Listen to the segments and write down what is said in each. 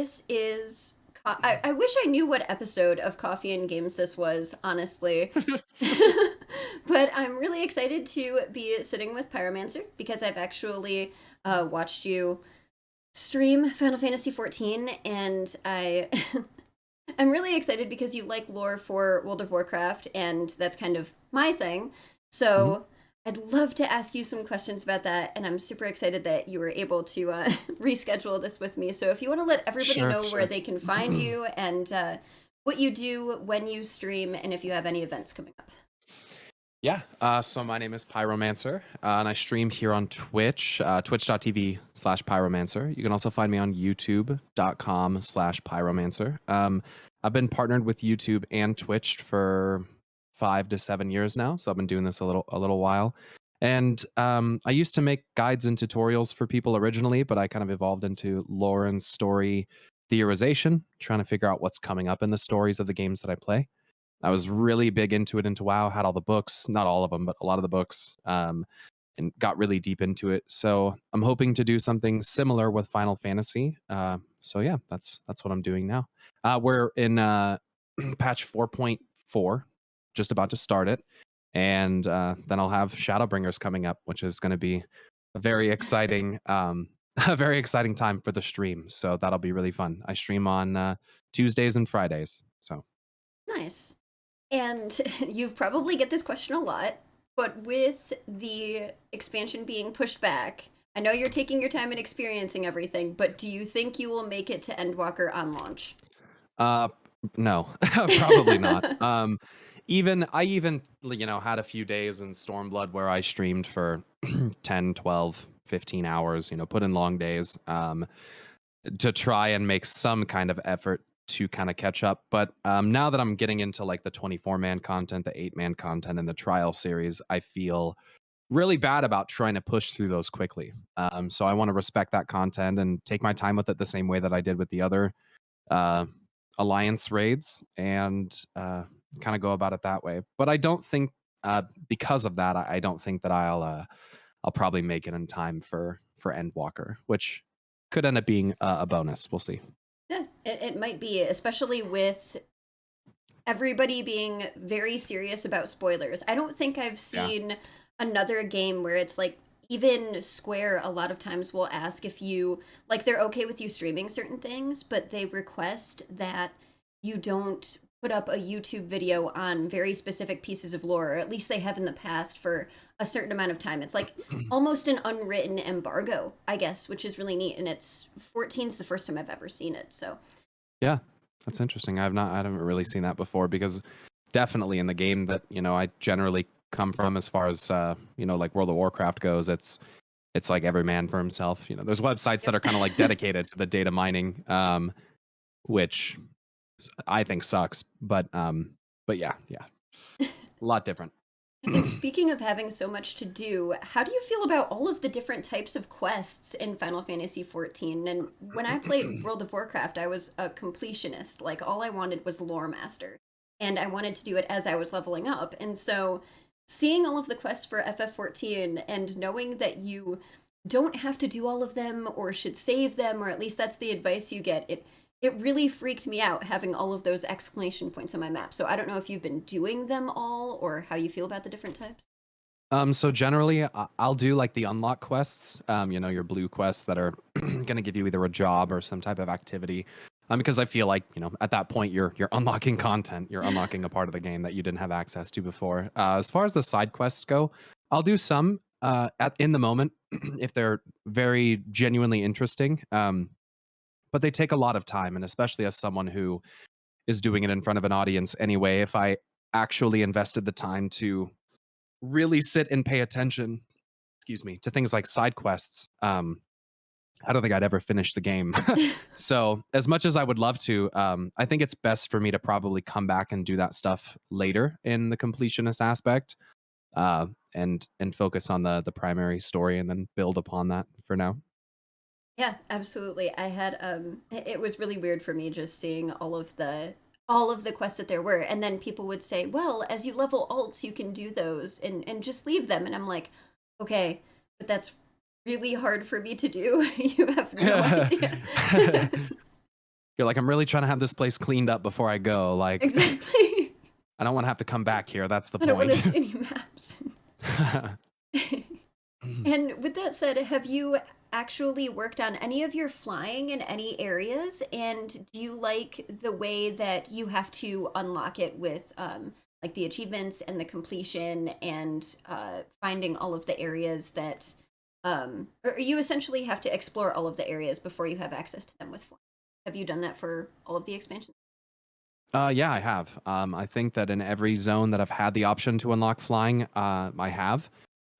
this is... I wish I knew what episode of Coffee and Games this was, honestly. But I'm really excited to be sitting with Pyromancer because I've actually watched you stream Final Fantasy XIV, and I'm really excited because you like lore for World of Warcraft, and that's kind of my thing. Mhm. So I'd love to ask you some questions about that, and I'm super excited that you were able to reschedule this with me. So if you want to let everybody Sure, know where sure. they can find you and what you do when you stream, and if you have any events coming up. Yeah. So my name is Pyromancer, and I stream here on Twitch, twitch.tv/Pyromancer. You can also find me on youtube.com/Pyromancer. I've been partnered with YouTube and Twitch for 5 to 7 years now, so I've been doing this a little while. And I used to make guides and tutorials for people originally, but I kind of evolved into lore and story theorization, trying to figure out what's coming up in the stories of the games that I play. I was really big into it into WoW, had all the books, not all of them, but a lot of the books, and got really deep into it. So I'm hoping to do something similar with Final Fantasy. So yeah, that's what I'm doing now. We're in patch 4.4, just about to start it, and then I'll have Shadowbringers coming up, which is going to be a very exciting, a very exciting time for the stream. So that'll be really fun. I stream on Tuesdays and Fridays. So. Nice. And you probably get this question a lot, but with the expansion being pushed back, I know you're taking your time and experiencing everything, but do you think you will make it to Endwalker on launch? Uh, no, probably not. I even had a few days in Stormblood where I streamed for 10, 12, 15 hours, put in long days to try and make some kind of effort to kind of catch up. But now that I'm getting into like the 24-man content, the 8-man content, and the trial series, I feel really bad about trying to push through those quickly. So I want to respect that content and take my time with it the same way that I did with the other uh, alliance raids, and kind of go about it that way. But I don't think because of that, I don't think that I'll probably make it in time for Endwalker, which could end up being a bonus. We'll see. Yeah, it might be, especially with everybody being very serious about spoilers. I don't think I've Yeah. seen another game where it's like, even Square a lot of times will ask if you, like, they're okay with you streaming certain things, but they request that you don't put up a YouTube video on very specific pieces of lore, or at least they have in the past for a certain amount of time. It's like almost an unwritten embargo, I guess, which is really neat. And it's 14's the first time I've ever seen it. So Yeah, that's interesting. I haven't really seen that before because definitely in the game that I generally come from, as far as like World of Warcraft goes, it's like every man for himself. There's websites that yep. are kind of like dedicated to the data mining, which I think sucks. But yeah, a lot different. And speaking of having so much to do, how do you feel about all of the different types of quests in Final Fantasy XIV? And when I played World of Warcraft, I was a completionist. Like, all I wanted was Lore Master. And I wanted to do it as I was leveling up. And so, seeing all of the quests for FF14 and knowing that you don't have to do all of them or should save them, or at least that's the advice you get, it really freaked me out having all of those exclamation points on my map. So I don't know if you've been doing them all or how you feel about the different types. So generally, I'll do like the unlock quests, your blue quests that are going to give you either a job or some type of activity. Because I feel like, at that point you're unlocking content, you're unlocking a part of the game that you didn't have access to before. As far as the side quests go, I'll do some in the moment if they're very genuinely interesting. But they take a lot of time, and especially as someone who is doing it in front of an audience anyway, if I actually invested the time to really sit and pay attention, excuse me, to things like side quests, I don't think I'd ever finish the game. So as much as I would love to, I think it's best for me to probably come back and do that stuff later in the completionist aspect, and focus on the primary story and then build upon that for now. Yeah, absolutely. I had it was really weird for me just seeing all of the quests that there were, and then people would say, "Well, as you level alts, you can do those and just leave them." And I'm like, "Okay, but that's really hard for me to do. You have no idea." You're like, I'm really trying to have this place cleaned up before I go. Like, Exactly. I don't want to have to come back here. That's the I don't want to point. see any maps. And with that said, have you actually worked on any of your flying in any areas? And do you like the way that you have to unlock it with like the achievements and the completion and finding all of the areas that or you essentially have to explore all of the areas before you have access to them with flying? Have you done that for all of the expansions? Yeah, I have. I think that in every zone that I've had the option to unlock flying, I have.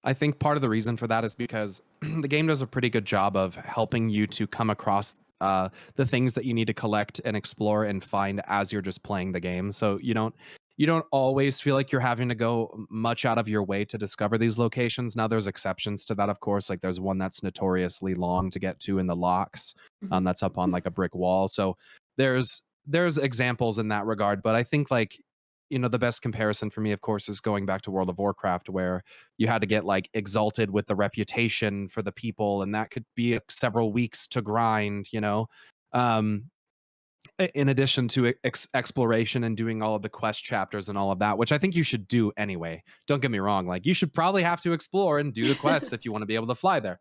I think part of the reason for that is because the game does a pretty good job of helping you to come across the things that you need to collect and explore and find as you're just playing the game. So you don't always feel like you're having to go much out of your way to discover these locations. Now there's exceptions to that, of course. Like there's one that's notoriously long to get to in the locks. Mhm. That's up on like a brick wall. So there's examples in that regard, but I think like the best comparison for me, of course, is going back to World of Warcraft, where you had to get like exalted with the reputation for the people, and that could be several weeks to grind. Um, in addition to exploration and doing all of the quest chapters and all of that, which I think you should do anyway. Don't get me wrong; like you should probably have to explore and do the quests if you want to be able to fly there.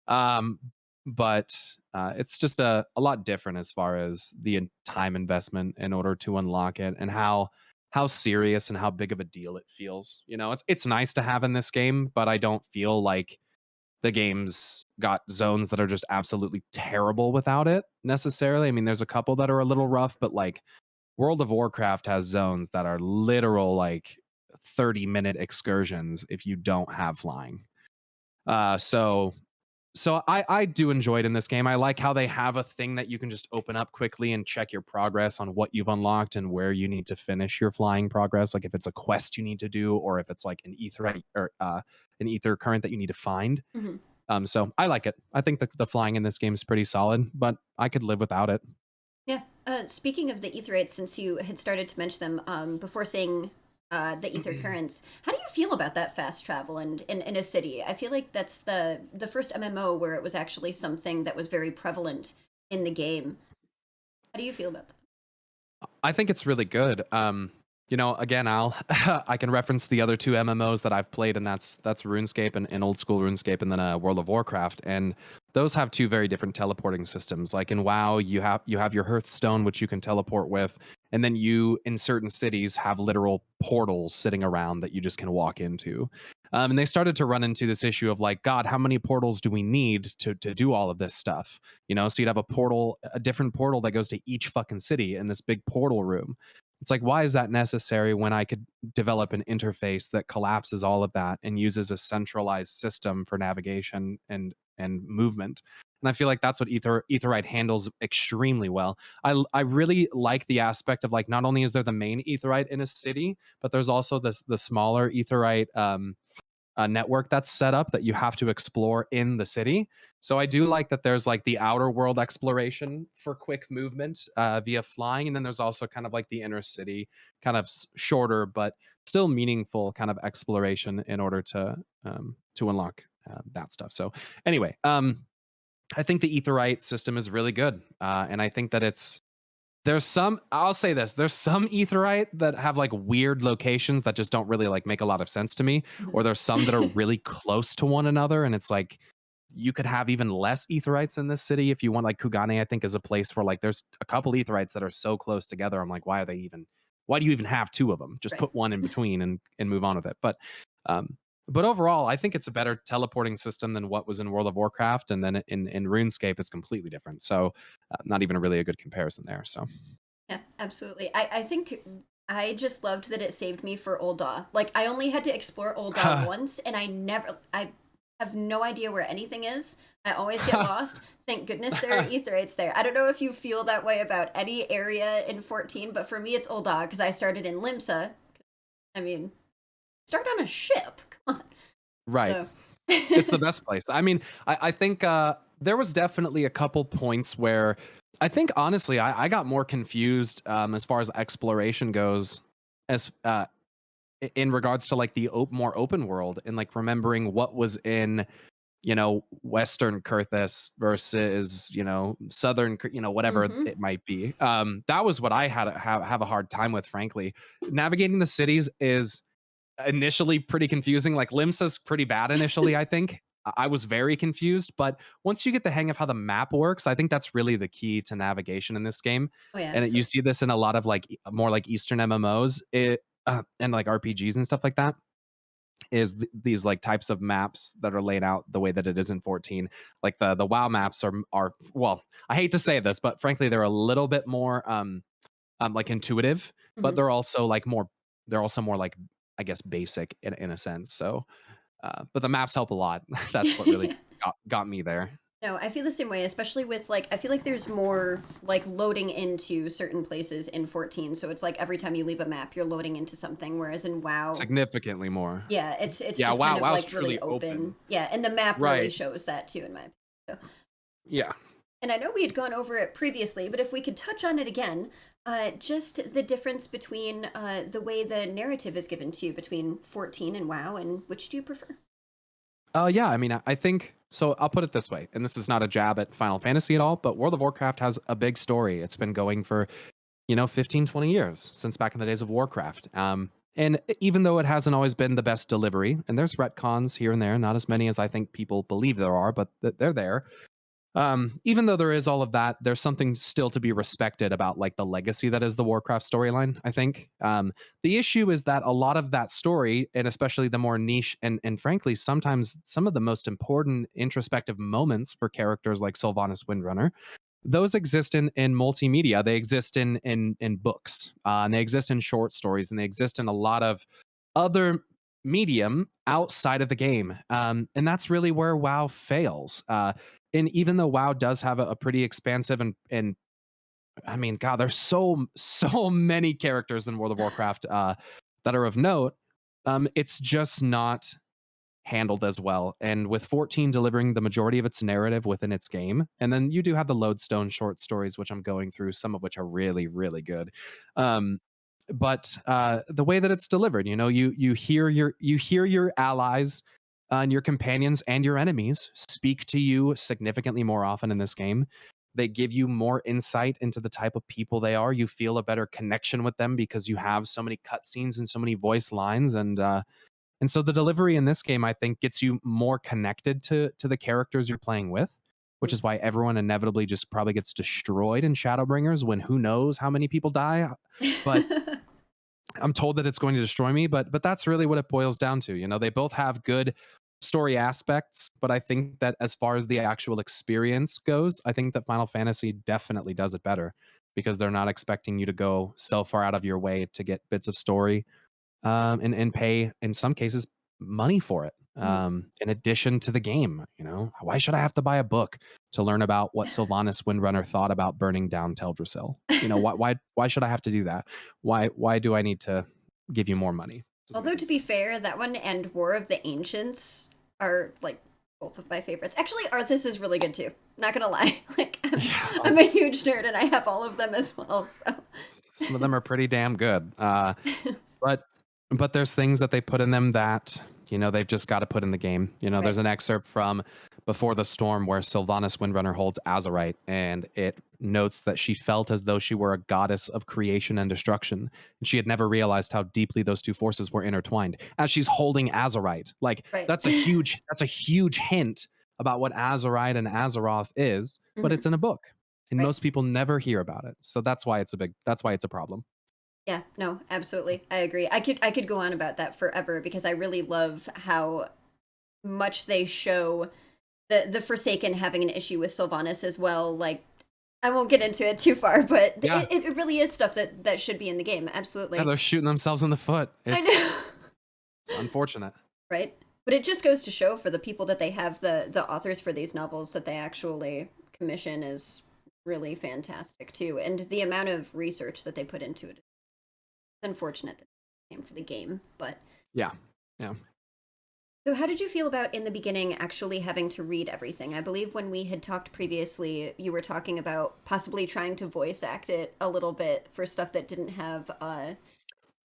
Um, but it's just a lot different as far as the time investment in order to unlock it, and how serious and how big of a deal it feels. It's nice to have in this game, but I don't feel like the game's got zones that are just absolutely terrible without it necessarily. I mean, there's a couple that are a little rough, but like World of Warcraft has zones that are literal like 30-minute excursions if you don't have flying. So I do enjoy it in this game. I like how they have a thing that you can just open up quickly and check your progress on what you've unlocked and where you need to finish your flying progress. Like if it's a quest you need to do, or if it's like an ether or an ether current that you need to find. Mhm. So I like it. I think the flying in this game is pretty solid, but I could live without it. Yeah. Speaking of the aetherites, since you had started to mention them before saying the ether currents, how do you feel about that fast travel and in a city? I feel like that's the first MMO where it was actually something that was very prevalent in the game. How do you feel about that? I think it's really good. Again, I can reference the other two MMOs that I've played, and that's RuneScape and old school RuneScape, and then World of Warcraft, and those have two very different teleporting systems. Like in WoW, you have your Hearthstone, which you can teleport with, and then you in certain cities have literal portals sitting around that you just can walk into. And they started to run into this issue of like, God, how many portals do we need to do all of this stuff? So you'd have a different portal that goes to each fucking city in this big portal room. It's like, why is that necessary when I could develop an interface that collapses all of that and uses a centralized system for navigation and movement? And I feel like that's what Etherite handles extremely well. I really like the aspect of like, not only is there the main Etherite in a city, but there's also the smaller Etherite network that's set up that you have to explore in the city. So I do like that there's like the outer world exploration for quick movement via flying, and then there's also kind of like the inner city, kind of shorter but still meaningful kind of exploration in order to unlock that stuff. So anyway, I think the Etherite system is really good, and I think that I'll say this, there's some Etherite that have like weird locations that just don't really like make a lot of sense to me, Mhm. or there's some that are really close to one another, and it's like you could have even less Etherites in this city if you want. Like Kugane, I think, is a place where like there's a couple Etherites that are so close together. I'm like, why do you even have two of them? Just Right. put one in between and move on with it. Um, but overall, I think it's a better teleporting system than what was in World of Warcraft, and then in RuneScape, it's completely different. So, not even really a good comparison there. So, Yeah, absolutely. I think I just loved that it saved me for Ul'dah. Like I only had to explore Ul'dah once, and I have no idea where anything is. I always get lost. Thank goodness there are Etherites there. I don't know if you feel that way about any area in 14, but for me it's Ul'dah because I started in Limsa. I mean, start on a ship. Come on. right. So. It's the best place. I mean, I think there was definitely a couple points where I think honestly I got more confused as far as exploration goes, as in regards to like the more open world, and like remembering what was in Western Kurthus versus, Southern, whatever Mm-hmm. it might be. That was what I had have a hard time with, frankly. Navigating the cities is initially pretty confusing. Like Limsa's pretty bad initially, I think. I was very confused, but once you get the hang of how the map works, I think that's really the key to navigation in this game. Oh yeah, And you absolutely. see this in a lot of like more like Eastern MMOs, and like RPGs and stuff like that. Is these like types of maps that are laid out the way that it is in 14? Like the WoW maps are well, I hate to say this, but frankly, they're a little bit more like intuitive, but Mm-hmm. they're also more like, I guess, basic in a sense. So, but the maps help a lot. That's what really got me there. No, I feel the same way, especially with like I feel like there's more like loading into certain places in 14. So it's like every time you leave a map, you're loading into something, whereas in WoW, Significantly more. yeah, it's Yeah, just kind of WoW's like really truly open. open. Yeah, and the map really Right. shows that too in my opinion. So, Yeah. and I know we had gone over it previously, but if we could touch on it again, just the difference between the way the narrative is given to you between 14 and WoW, and which do you prefer? Yeah, I mean, I think so. I'll put it this way, and this is not a jab at Final Fantasy at all, but World of Warcraft has a big story. It's been going for 15, 20 years since back in the days of Warcraft. And even though it hasn't always been the best delivery, and there's retcons here and there, not as many as I think people believe there are, but they're there. Even though there is all of that, there's something still to be respected about like the legacy that is the Warcraft storyline, I think. The issue is that a lot of that story, and especially the more niche and frankly, sometimes some of the most important introspective moments for characters like Sylvanas Windrunner, those exist in multimedia. They exist in books, and they exist in short stories, and they exist in a lot of other medium outside of the game. And that's really where WoW fails. And even though WoW does have a pretty expansive and I mean, God, there's so many characters in World of Warcraft that are of note. It's just not handled as well. And with 14 delivering the majority of its narrative within its game, and then you do have the Lodestone short stories, which I'm going through, some of which are really, really good. Um, but the way that it's delivered, you hear your allies and your companions and your enemies speak to you significantly more often in this game. They give you more insight into the type of people they are. You feel a better connection with them because you have so many cutscenes and so many voice lines, and so the delivery in this game, I think, gets you more connected to the characters you're playing with, which is why everyone inevitably just probably gets destroyed in Shadowbringers when who knows how many people die. But I'm told that it's going to destroy me, but that's really what it boils down to. They both have good story aspects, but I think that as far as the actual experience goes, I think that Final Fantasy definitely does it better because they're not expecting you to go so far out of your way to get bits of story, and pay in some cases money for it. Mhm. In addition to the game, why should I have to buy a book to learn about what Sylvanas Windrunner thought about burning down Teldrassil? Why should I have to do that? Why do I need to give you more money? Doesn't Although make to any be sense. fair, that one and War of the Ancients are like both of my favorites. Actually, Arthas is really good too. Not gonna lie, like Yeah, I'm a huge nerd and I have all of them as well. So some of them are pretty damn good. But there's things that they put in them that they've just got to put in the game. right. There's an excerpt from Before the Storm where Sylvanas Windrunner holds Azerite, and it notes that she felt as though she were a goddess of creation and destruction, and she had never realized how deeply those two forces were intertwined. As she's holding Azerite, like Right. that's a huge hint about what Azerite and Azeroth is, but Hmm. it's in a book, and Right. most people never hear about it. So that's why it's a problem. Yeah, no, absolutely. I agree. I could go on about that forever because I really love how much they show the Forsaken having an issue with Sylvanas as well. Like I won't get into it too far, but Yeah. it really is stuff that should be in the game. Yeah, Absolutely. they're shooting themselves in the foot. I It's know. unfortunate. Right? But it just goes to show for the people that they have the authors for these novels that they actually commission is really fantastic too. And the amount of research that they put into it is unfortunate that it came for the game. But Yeah. Yeah. so how did you feel about in the beginning actually having to read everything? I believe when we had talked previously, you were talking about possibly trying to voice act it a little bit for stuff that didn't have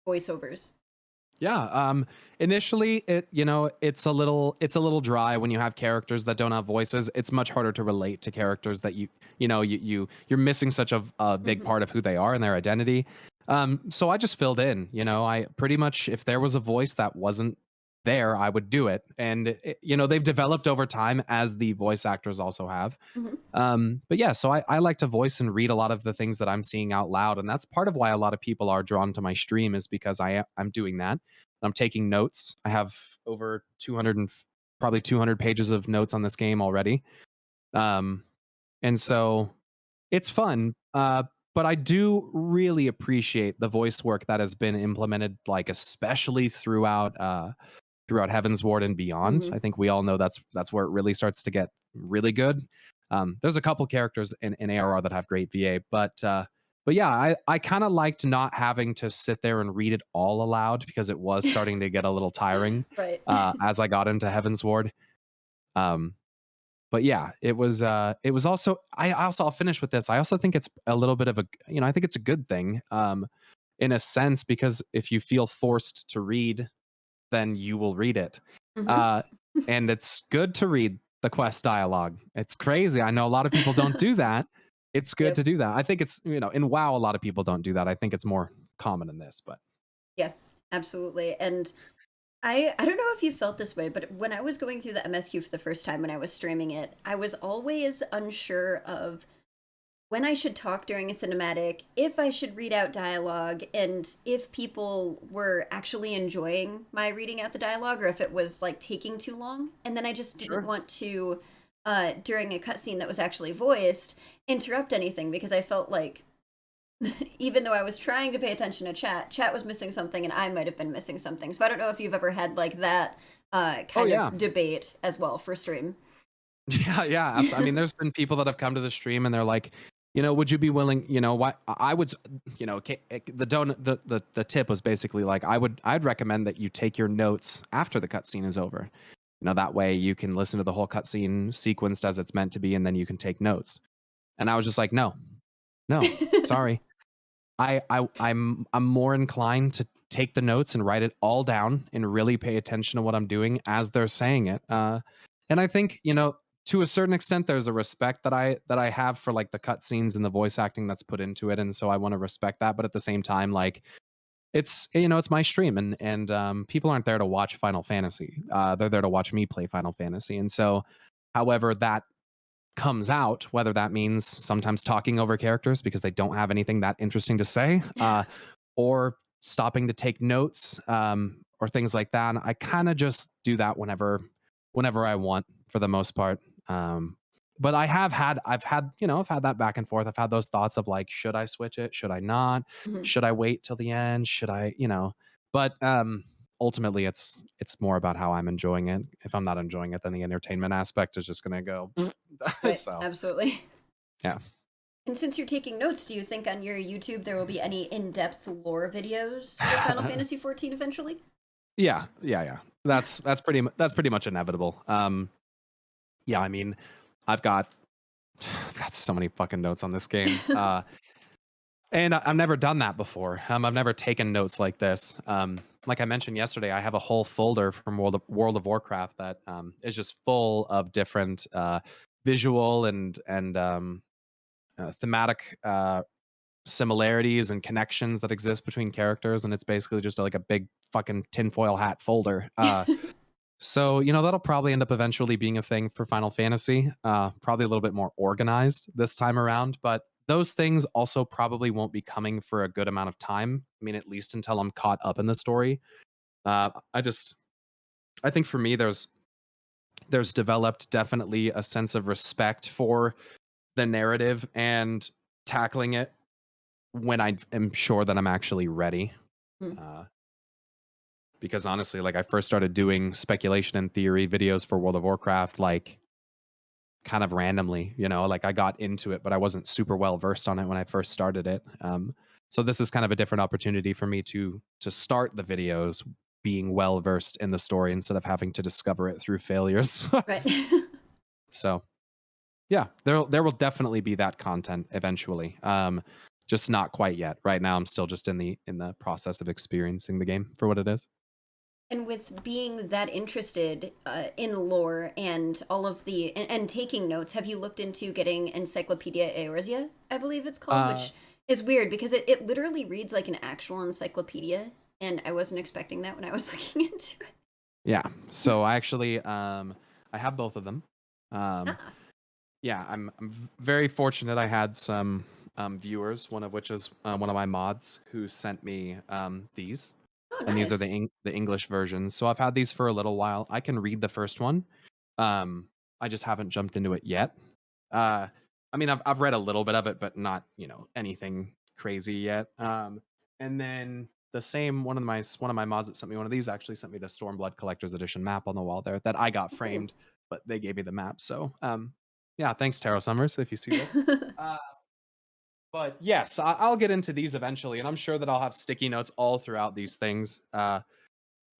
voiceovers. Yeah, initially it's a little dry when you have characters that don't have voices. It's much harder to relate to characters that you're missing such a big Hmm. part of who they are and their identity. So I just filled in, I pretty much, if there was a voice that wasn't there, I would do it. And they've developed over time as the voice actors also have. Hmm. But yeah, so I like to voice and read a lot of the things that I'm seeing out loud, and that's part of why a lot of people are drawn to my stream is because I'm doing that. I'm taking notes. I have over 200 and probably 200 pages of notes on this game already, um, and so it's fun. But I do really appreciate the voice work that has been implemented, like especially throughout Heaven's Ward and beyond. Hmm. I think we all know that's where it really starts to get really good. There's a couple characters in ARR that have great VA, but yeah, I kind of liked not having to sit there and read it all aloud because it was starting to get a little tiring Right. as I got into Heaven's Ward. Um, but yeah, it was also I'll finish with this. I also think it's a little bit of I think it's a good thing in a sense because if you feel forced to read, then you will read it. Hmm. Uh, and it's good to read the quest dialogue. It's crazy. I know a lot of people don't do that. It's good Yep. to do that. I think it's, in WoW, a lot of people don't do that. I think it's more common in this, but Yeah, absolutely. And I don't know if you felt this way, but when I was going through the MSQ for the first time when I was streaming it, I was always unsure of when I should talk during a cinematic, if I should read out dialogue, and if people were actually enjoying my reading out the dialogue or if it was like taking too long. And then I just didn't sure. want to, during a cutscene that was actually voiced, interrupt anything because I felt like even though I was trying to pay attention to chat was missing something and I might have been missing something. So I don't know if you've ever had like that Oh kind yeah. of debate as well for stream. Yeah, yeah. I mean, there's been people that have come to the stream and they're like, would you be willing, what I would, the donut, the tip was basically like, I'd recommend that you take your notes after the cutscene is over. That way you can listen to the whole cutscene sequenced as it's meant to be, and then you can take notes. And I was just like, no, no, sorry. I'm more inclined to take the notes and write it all down and really pay attention to what I'm doing as they're saying it. And I think to a certain extent there's a respect that I have for like the cutscenes and the voice acting that's put into it, and so I want to respect that. But at the same time, like it's my stream, and people aren't there to watch Final Fantasy. They're there to watch me play Final Fantasy, and so however that comes out, whether that means sometimes talking over characters because they don't have anything that interesting to say, or stopping to take notes, or things like that. I kind of just do that whenever I want, for the most part. But I've had that back and forth. I've had those thoughts of like, should I switch it? Should I not? Mhm. Should I wait till the end? Should I, But ultimately, it's more about how I'm enjoying it. If I'm not enjoying it, then the entertainment aspect is just gonna go. Right, So absolutely. yeah, And since you're taking notes, do you think on your YouTube there will be any in-depth lore videos for Final Fantasy XIV eventually? yeah, yeah, yeah. That's pretty much inevitable. Yeah, I mean, I've got I've got so many fucking notes on this game. And I've never done that before. I've never taken notes like this. Like I mentioned yesterday, I have a whole folder from World of Warcraft that is just full of different visual and thematic similarities and connections that exist between characters, and it's basically just like a big fucking tinfoil hat folder. So that'll probably end up eventually being a thing for Final Fantasy. Probably a little bit more organized this time around, but those things also probably won't be coming for a good amount of time. I mean, at least until I'm caught up in the story. I think for me, there's developed definitely a sense of respect for the narrative and tackling it when I am sure that I'm actually ready. Hmm. Uh, because honestly, like I first started doing speculation and theory videos for World of Warcraft, like kind of randomly, like I got into it, but I wasn't super well versed on it when I first started it. So this is kind of a different opportunity for me to start the videos being well versed in the story instead of having to discover it through failures. Right. So yeah, there will definitely be that content eventually. Just not quite yet. Right now, I'm still just in the process of experiencing the game for what it is. And with being that interested in lore and all of and taking notes, have you looked into getting Encyclopedia Eorzea, I believe it's called, Uh, which is weird because it literally reads like an actual encyclopedia, and I wasn't expecting that when I was looking into it. yeah. So I actually I have both of them. Um, Ah, yeah, very fortunate. I had some viewers, one of which is one of my mods, who sent me these, oh, and these are nice. The English versions. So I've had these for a little while. I can read the first one. Um, I just haven't jumped into it yet. Uh, I mean, I've read a little bit of it, but not anything crazy yet. And then the same one of my mods that sent me one of these actually sent me the Stormblood Collector's Edition map on the wall there that I got Ooh. framed, but they gave me the map. So yeah, thanks Taro Summers if you see this. Uh, but yes, I'll get into these eventually, and I'm sure that I'll have sticky notes all throughout these things.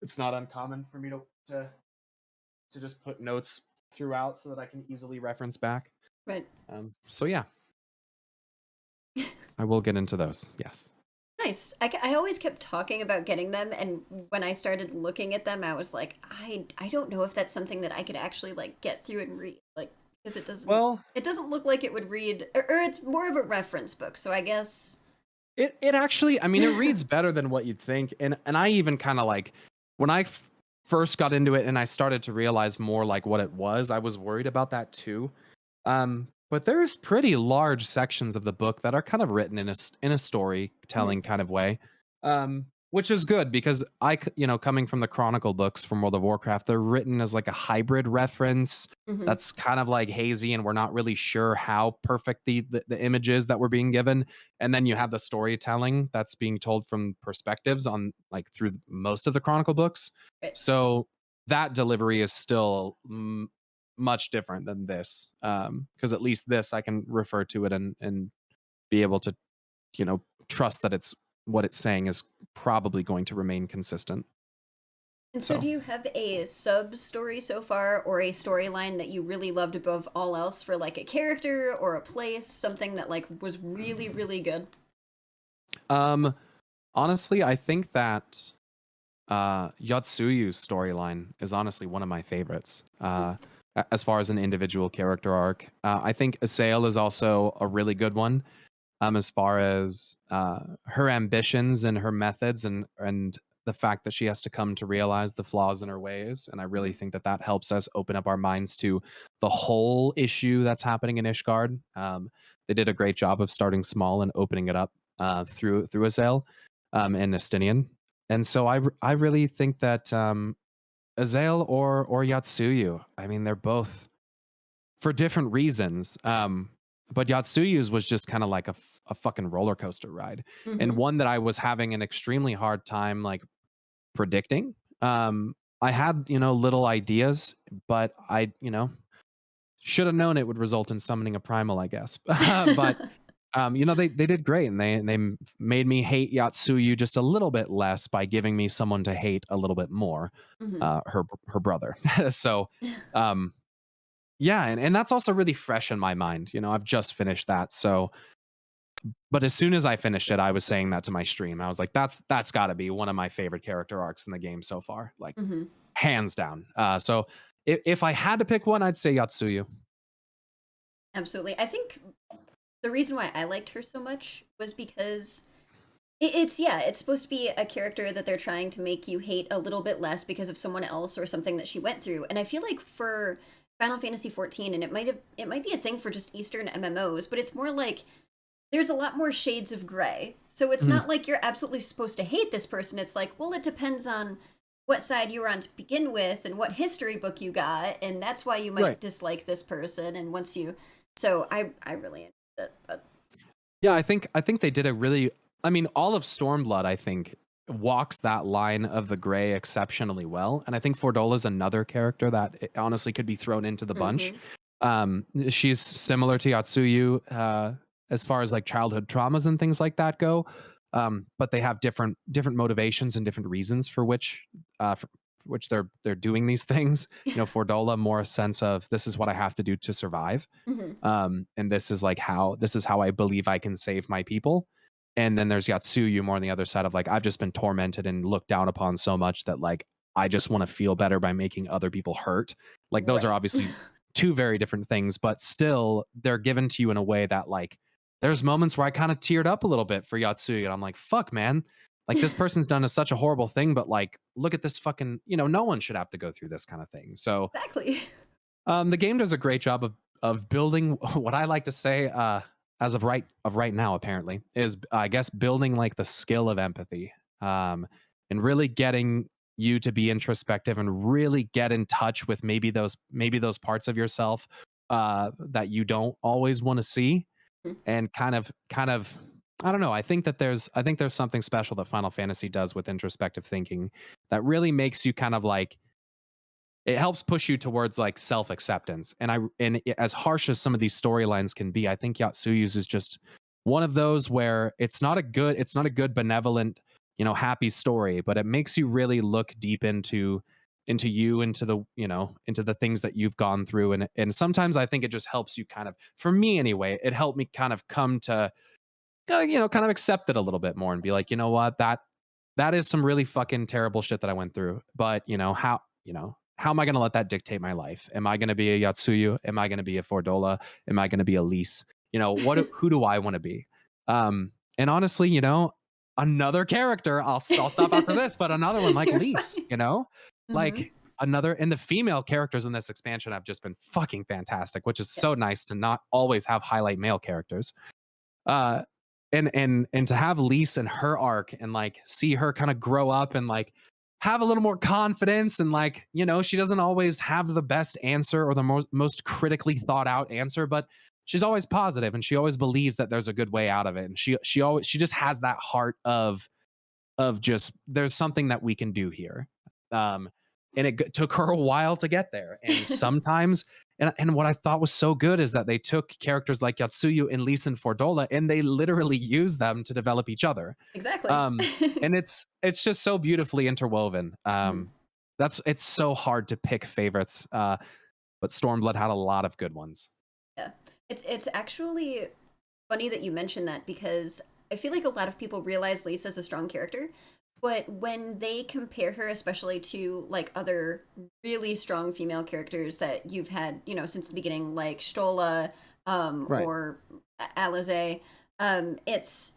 It's not uncommon for me to just put notes throughout so that I can easily reference back. Right. So yeah, I will get into those. Yes. Nice. I always kept talking about getting them, and when I started looking at them, I was like, I don't know if that's something that I could actually like get through and read, like because Well, it doesn't look like it would read, or it's more of a reference book. So I guess. it actually, I mean, it reads better than what you'd think, and I even kind of like when I first got into it and I started to realize more like what it was. I was worried about that too. But there's pretty large sections of the book that are kind of written in a Mhm, storytelling kind of way, which is good because coming from the Chronicle books from World of Warcraft, they're written as like a hybrid reference mhm. that's kind of like hazy, and we're not really sure how perfect the image is that we're being given. And then you have the storytelling that's being told from perspectives on like through most of the Chronicle books. Right. So that delivery is still much different than this, because at least this I can refer to it and be able to trust that it's what it's saying is probably going to remain consistent. And so, So do you have a sub story so far, or a storyline that you really loved above all else for like a character or a place, something that like was really, really good? um honestly, I think that Yatsuyu's storyline is honestly one of my favorites. As far as an individual character arc, I think Assail is also a really good one. As far as her ambitions and her methods and the fact that she has to come to realize the flaws in her ways, and I really Mhm. think that that helps us open up our minds to the whole issue that's happening in Ishgard. They did a great job of starting small and opening it up through Azael and Estinian, and so I really think that Azael or Yatsuyu, I mean, they're both for different reasons. But Yatsuyu's was just kind of like a fucking roller coaster ride, and Mhm. one that I was having an extremely hard time like predicting. I had little ideas, but I should have known it would result in summoning a primal, I guess. But they did great, and they made me hate Yatsuyu just a little bit less by giving me someone to hate a little bit more, Mhm. her brother. So um, yeah, and that's also really fresh in my mind. I've just finished that. So, but as soon as I finished it, I was saying that to my stream. I was like, that's got to be one of my favorite character arcs in the game so far, like Mhm. hands down. So if I had to pick one, I'd say Yatsuyu. Absolutely. I think the reason why I liked her so much was because it's supposed to be a character that they're trying to make you hate a little bit less because of someone else or something that she went through. And I feel like for Final Fantasy XIV, and it might be a thing for just Eastern MMOs, but it's more like there's a lot more shades of gray. So it's Mhm. not like you're absolutely supposed to hate this person. It's like, well, it depends on what side you were on to begin with and what history book you got, and that's why you might Right. dislike this person. And once you, so I really enjoyed it. But Yeah, I think they did a really. I mean, all of Stormblood, I think, walks that line of the gray exceptionally well, and I think Fordola's another character that honestly could be thrown into the bunch. mm-hmm, She's similar to Yatsuyu as far as like childhood traumas and things like that go, but they have different motivations and different reasons for which they're doing these things. Fordola more a sense of this is what I have to do to survive, mm-hmm, and this is how I believe I can save my people. And then there's Yatsuyu more on the other side of like I've just been tormented and looked down upon so much that like I just want to feel better by making other people hurt. Like those are Right. obviously two very different things, but still they're given to you in a way that like there's moments where I kind of teared up a little bit for Yatsuya and I'm like, fuck man. Like this person's done such a horrible thing, but like look at this fucking, no one should have to go through this kind of thing. So Exactly. the game does a great job of building what I like to say, as of right now, apparently, is I guess building like the skill of empathy, and really getting you to be introspective and really get in touch with maybe those parts of yourself that you don't always want to see, and kind of I don't know. I think there's something special that Final Fantasy does with introspective thinking that really makes you kind of like it helps push you towards like self-acceptance. As harsh as some of these storylines can be, I think Yatsuyu's is just one of those where it's not a good benevolent, happy story, but it makes you really look deep into you, into the things that you've gone through. And sometimes I think it just helps you kind of, for me anyway, it helped me kind of come to kind of accept it a little bit more and be like, you know what, that is some really fucking terrible shit that I went through. But how am I going to let that dictate my life? Am I going to be a Yatsuyu? Am I going to be a Fordola? Am I going to be a Lise? Who do I want to be? And honestly, another character, I'll stop after this, but another one like You're Lise, fine. Hmm. like another, and the female characters in this expansion have just been fucking fantastic, which is Yeah. so nice to not always have highlight male characters. Uh, and to have Lise and her arc and like see her kind of grow up and like have a little more confidence and like she doesn't always have the best answer or the most critically thought out answer, but she's always positive and she always believes that there's a good way out of it, and she just has that heart of just there's something that we can do here. um and took her a while to get there, and sometimes and what I thought was so good is that they took characters like Yatsuyu and Lise and Fordola and they literally used them to develop each other. Exactly. um and it's just so beautifully interwoven. Mhm. It's so hard to pick favorites, but Stormblood had a lot of good ones. Yeah. It's actually funny that you mentioned that because I feel like a lot of people realize Lisa's a strong character, but when they compare her especially to like other really strong female characters that you've had, since the beginning, like Stola, Right. or Alize, it's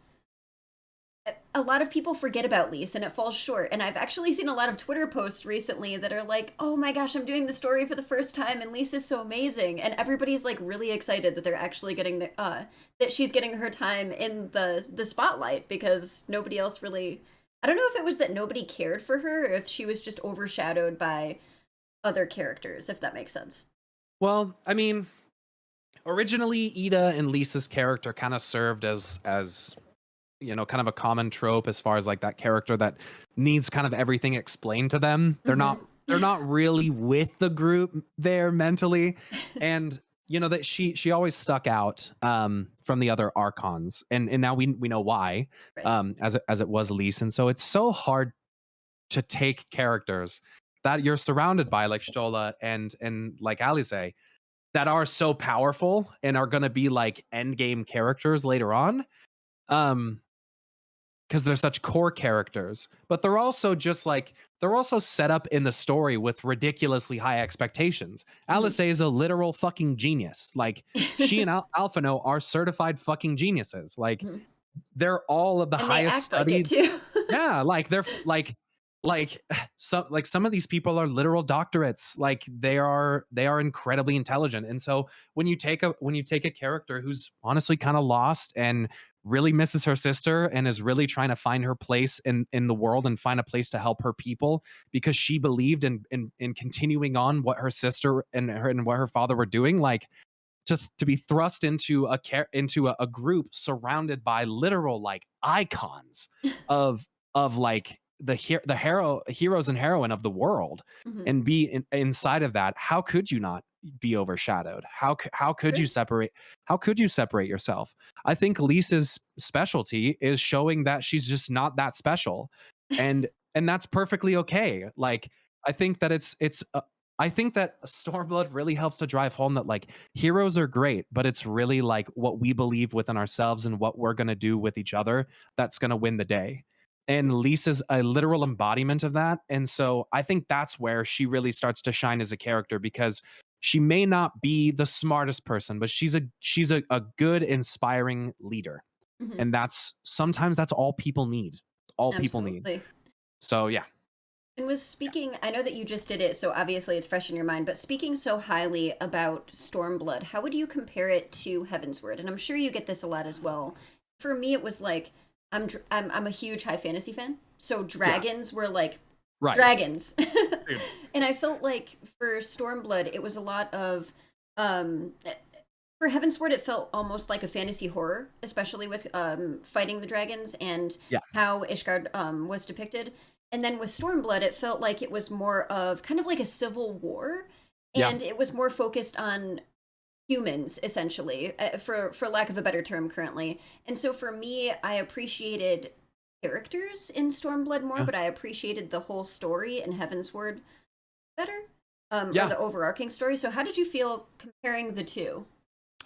a lot of people forget about Lise and it falls short. And I've actually seen a lot of Twitter posts recently that are like, oh my gosh, I'm doing the story for the first time and Lise is so amazing. And everybody's like really excited that they're actually getting that she's getting her time in the spotlight, because nobody else really, I don't know if it was that nobody cared for her or if she was just overshadowed by other characters, if that makes sense. Well, I mean, originally Ida and Lisa's character kind of served as kind of a common trope as far as like that character that needs kind of everything explained to them. Hmm. They're not really with the group there mentally. And that she always stuck out from the other archons. And now we know why, Right. as it was Lise. And so it's so hard to take characters that you're surrounded by like Stola and like Alize that are so powerful and are going to be like end game characters later on. Um because they're such core characters, but they're also set up in the story with ridiculously high expectations. Hmm. Alice is a literal fucking genius. Like she and Alphino are certified fucking geniuses. Like Mhm. they're all of the And they highest act like it studied. too. Yeah, like they're like some of these people are literal doctorates. Like they are incredibly intelligent. And so when you take a character who's honestly kind of lost and really misses her sister and is really trying to find her place in the world and find a place to help her people because she believed in continuing on what her sister and what her father were doing, like to be thrust into a group surrounded by literal like icons of like the heroes and heroine of the world, Hmm. and be inside of that. How could you not be overshadowed? How could True. you separate yourself? I think Lisa's specialty is showing that she's just not that special, and and that's perfectly okay. Like I think that I think that Stormblood really helps to drive home that like heroes are great, but it's really like what we believe within ourselves and what we're going to do with each other that's going to win the day. and Lisa's a literal embodiment of that. And so I think that's where she really starts to shine as a character, because she may not be the smartest person, but she's a good, inspiring leader. Hmm. And that's sometimes that's all people need. All people need. Absolutely. So yeah. And was speaking, I know that you just did it, so obviously it's fresh in your mind, but speaking so highly about Stormblood, how would you compare it to Heavensward? And I'm sure you get this a lot as well. For me, it was like, I'm a huge high fantasy fan, so Yeah. dragons were like Right. dragons. Dude. And I felt like for Stormblood, it was a lot of, um, for Heavensward, it felt almost like a fantasy horror, especially with fighting the dragons and Yeah. how Ishgard was depicted. And then with Stormblood, it felt like it was more of kind of like a civil war, Yeah. and it was more focused on humans, essentially, for lack of a better term currently. And so for me, I appreciated characters in Stormblood more, Yeah. but I appreciated the whole story in Heavensward better, or Yeah. the overarching story. So how did you feel comparing the two?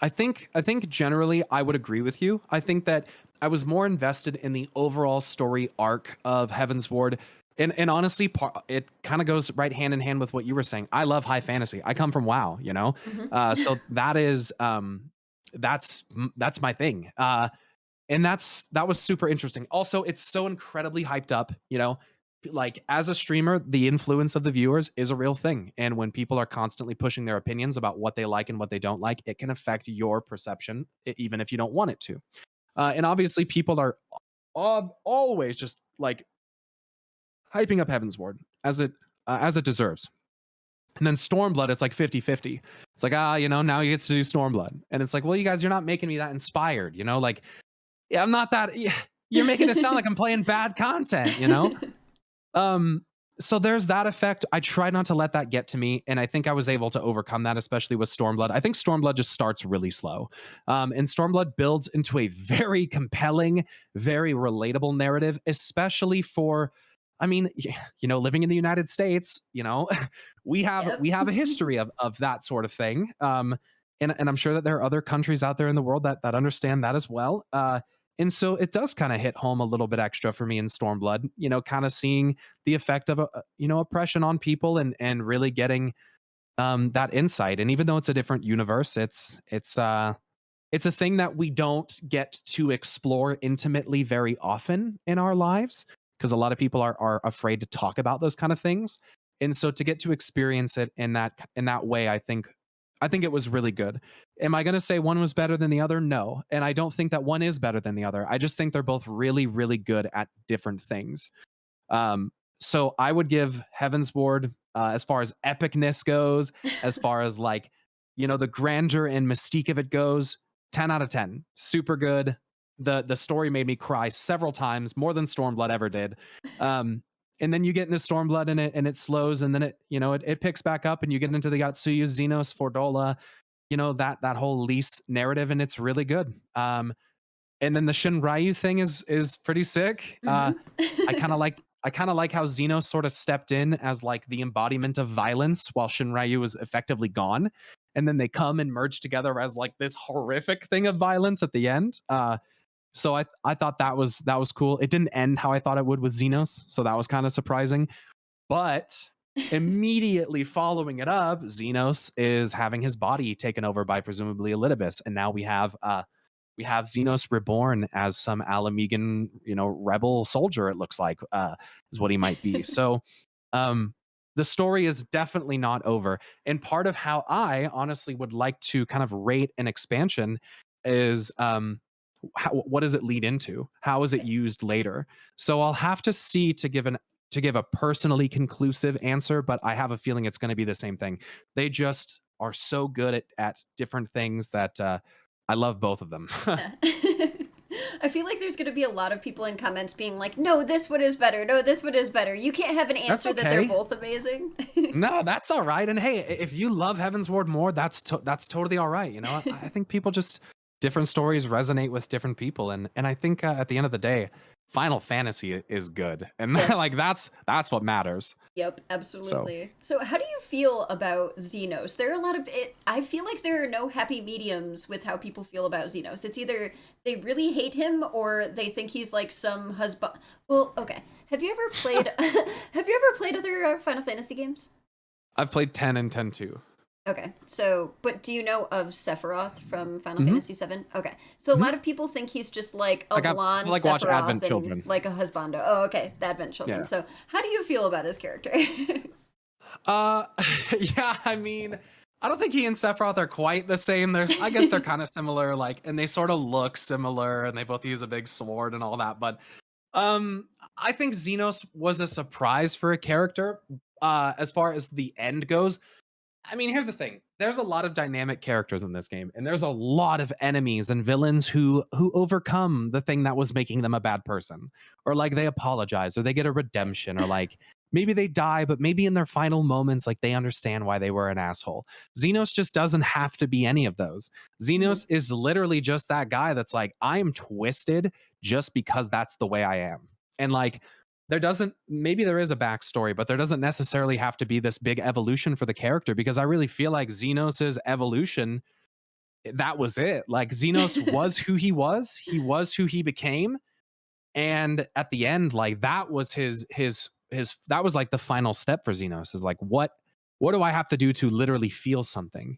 I think generally I would agree with you. I think that I was more invested in the overall story arc of Heaven's Ward. And honestly, it kind of goes right hand in hand with what you were saying. I love high fantasy. I come from WoW, you know, Hmm. so that is that's my thing. And that was super interesting. Also, it's so incredibly hyped up, you know. Like as a streamer, the influence of the viewers is a real thing. And when people are constantly pushing their opinions about what they like and what they don't like, it can affect your perception, even if you don't want it to. And obviously, people are always just like hyping up Heaven's Ward as it deserves. And then Stormblood, it's like 50-50. It's like, you know, now he gets to do Stormblood. And it's like, well, you guys, you're not making me that inspired, you know? Like, yeah, I'm not that. Yeah, you're making it sound like I'm playing bad content, you know? Um, so there's that effect. I try not to let that get to me, and I think I was able to overcome that, especially with Stormblood. I think Stormblood just starts really slow, and Stormblood builds into a very compelling, very relatable narrative, especially for. I mean, you know, living in the United States, you know, Yep. we have a history of that sort of thing. And I'm sure that there are other countries out there in the world that understand that as well. And so it does kind of hit home a little bit extra for me in Stormblood, you know, kind of seeing the effect of you know, oppression on people, and really getting that insight. And even though it's a different universe, it's a thing that we don't get to explore intimately very often in our lives, because a lot of people are afraid to talk about those kind of things. And so to get to experience it in that way, I think it was really good. Am I going to say one was better than the other? No. And I don't think that one is better than the other. I just think they're both really, really good at different things. So I would give Heaven's Ward, as far as epicness goes, as far as like, you know, the grandeur and mystique of it goes, 10 out of 10. Super good. The story made me cry several times, more than Stormblood ever did. Um, and then you get into Stormblood, and it slows, and then it picks back up, and you get into the Yotsuyu, Xenos, Fordola, you know, that whole Lys narrative, and it's really good. And then the Shinryu thing is pretty sick. Hmm. I kind of like how Xenos sort of stepped in as like the embodiment of violence while Shinryu was effectively gone, and then they come and merge together as like this horrific thing of violence at the end. So I thought that was cool. It didn't end how I thought it would with Xenos, so that was kind of surprising. But immediately following it up, Xenos is having his body taken over by presumably Elidibus, and now we have Xenos reborn as some Alamegan, you know, rebel soldier. It looks like is what he might be. So um, the story is definitely not over. And part of how I honestly would like to kind of rate an expansion is what does it lead into? How is it used later? So I'll have to see to give a personally conclusive answer, but I have a feeling it's going to be the same thing. They just are so good at different things that I love both of them. Yeah. I feel like there's going to be a lot of people in comments being like, no, this one is better. No, this one is better. You can't have an That's answer that they're okay. both amazing. No, that's all right. And hey, if you love Heaven's Ward more, that's totally all right. You know, I think people just different stories resonate with different people, and I think at the end of the day, Final Fantasy is good, and Yes. like that's what matters. Yep, So absolutely. So, how do you feel about Xenos? There are a lot of it. I feel like there are no happy mediums with how people feel about Xenos. It's either they really hate him or they think he's like some husband. Well, okay. Have you ever played? Have you ever played other Final Fantasy games? I've played 10 and 10-2. Okay, so, but do you know of Sephiroth from Final Mm-hmm. Fantasy VII? Okay, so a Mm-hmm. lot of people think he's just like a Like blonde like watch Sephiroth Advent and Children. like a husbando. Oh, okay, the Advent Children. Yeah. So, how do you feel about his character? Uh, yeah, I mean, I don't think he and Sephiroth are quite the same. I guess they're kind of similar, like, and they sort of look similar, and they both use a big sword and all that. But, I think Xenos was a surprise for a character. As far as the end goes, I mean, here's the thing. There's a lot of dynamic characters in this game, and there's a lot of enemies and villains who overcome the thing that was making them a bad person. Or like they apologize, or they get a redemption, or like maybe they die, but maybe in their final moments, like they understand why they were an asshole. Xenos just doesn't have to be any of those. Mhm. Xenos is literally just that guy that's like, I am twisted just because that's the way I am. And like there doesn't maybe there is a backstory, but there doesn't necessarily have to be this big evolution for the character, because I really feel like Xenos's evolution, that was it. Like Xenos was who he was who he became, and at the end, like that was his that was like the final step for Xenos, is like what do I have to do to literally feel something?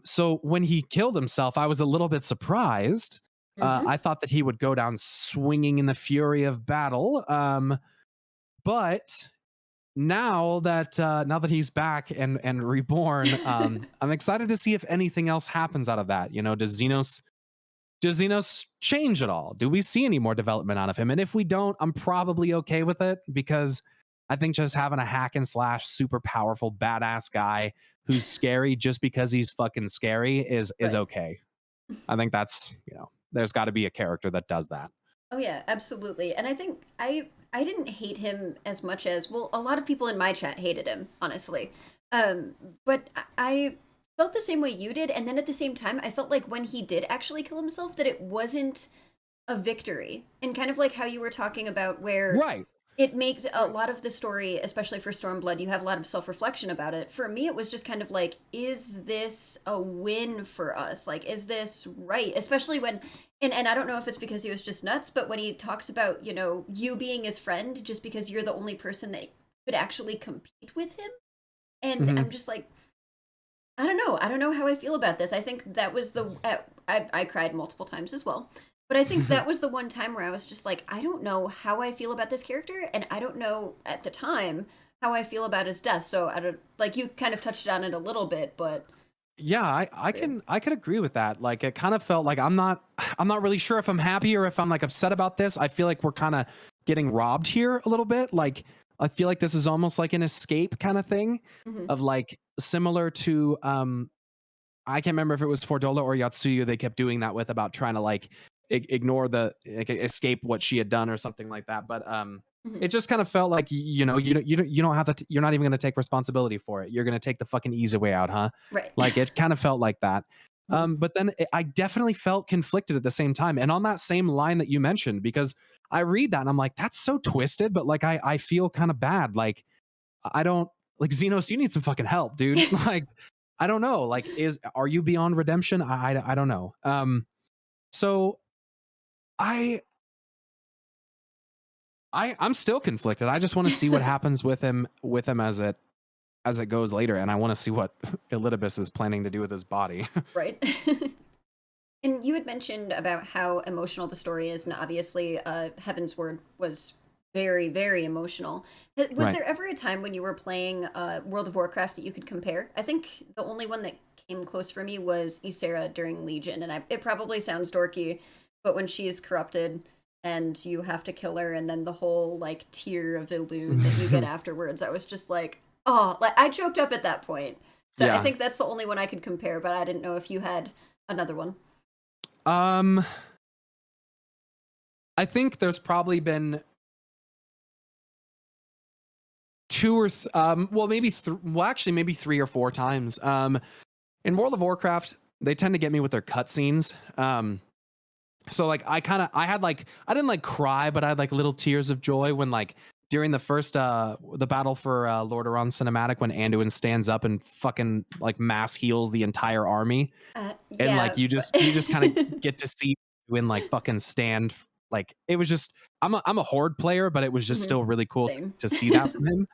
So when he killed himself, I was a little bit surprised. Mhm. I thought that he would go down swinging in the fury of battle. But now that he's back and reborn, I'm excited to see if anything else happens out of that. You know, does Xenos change at all? Do we see any more development out of him? And if we don't, I'm probably okay with it, because I think just having a hack and slash super powerful badass guy who's scary just because he's fucking scary is Right. okay. I think there's got to be a character that does that. Oh yeah, absolutely. And I think I didn't hate him as much as, well, a lot of people in my chat hated him, honestly. Um, but I felt the same way you did, and then at the same time, I felt like when he did actually kill himself, that it wasn't a victory. And kind of like how you were talking about where Right. it makes a lot of the story, especially for Stormblood, you have a lot of self-reflection about it. For me, it was just kind of like, is this a win for us? Like, is this right? Especially when, and I don't know if it's because he was just nuts, but when he talks about, you being his friend just because you're the only person that could actually compete with him. And Hmm. I'm just like, I don't know. I don't know how I feel about this. I think that was I cried multiple times as well. But I think that was the one time where I was just like, I don't know how I feel about this character, and I don't know at the time how I feel about his death. So I don't, like, you kind of touched on it a little bit, but Yeah, I yeah. can I could agree with that. Like it kind of felt like I'm not really sure if I'm happy or if I'm like upset about this. I feel like we're kind of getting robbed here a little bit. Like I feel like this is almost like an escape kind of thing, Mhm. of like similar to I can't remember if it was Fordola or Yatsuyu they kept doing that with, about trying to like ignore escape what she had done or something like that. But Mhm. it just kind of felt like you don't have to, you're not even going to take responsibility for it. You're going to take the fucking easy way out, huh? Right. Like it kind of felt like that. Mhm. But then I definitely felt conflicted at the same time, and on that same line that you mentioned, because I read that and I'm like, that's so twisted, but like I feel kind of bad. Like I don't like Xenos. You need some fucking help, dude. Like I don't know. Like are you beyond redemption? I don't know. So I I'm still conflicted. I just want to see what happens with him as it goes later, and I want to see what Elidibus is planning to do with his body. Right. And you had mentioned about how emotional the story is, and obviously, Heaven's Word was very, very emotional. Was Right. there ever a time when you were playing World of Warcraft that you could compare? I think the only one that came close for me was Ysera during Legion, and it probably sounds dorky, but when she is corrupted and you have to kill her, and then the whole like tier of Elude that you get afterwards, I was just like, oh, like I choked up at that point. So I Yeah. think that's the only one I could compare, but I didn't know if you had another one. Um, I think there's probably been two or well maybe well actually maybe three or four times. In World of Warcraft, they tend to get me with their cutscenes. So like I had like I didn't like cry, but I had like little tears of joy when like during the first the battle for Lordaeron cinematic when Anduin stands up and fucking like mass heals the entire army, and like Yeah. you just kind of get to see Anduin like fucking stand like it was just I'm a horde player, but it was just Mhm. still really cool Same. to see that from him.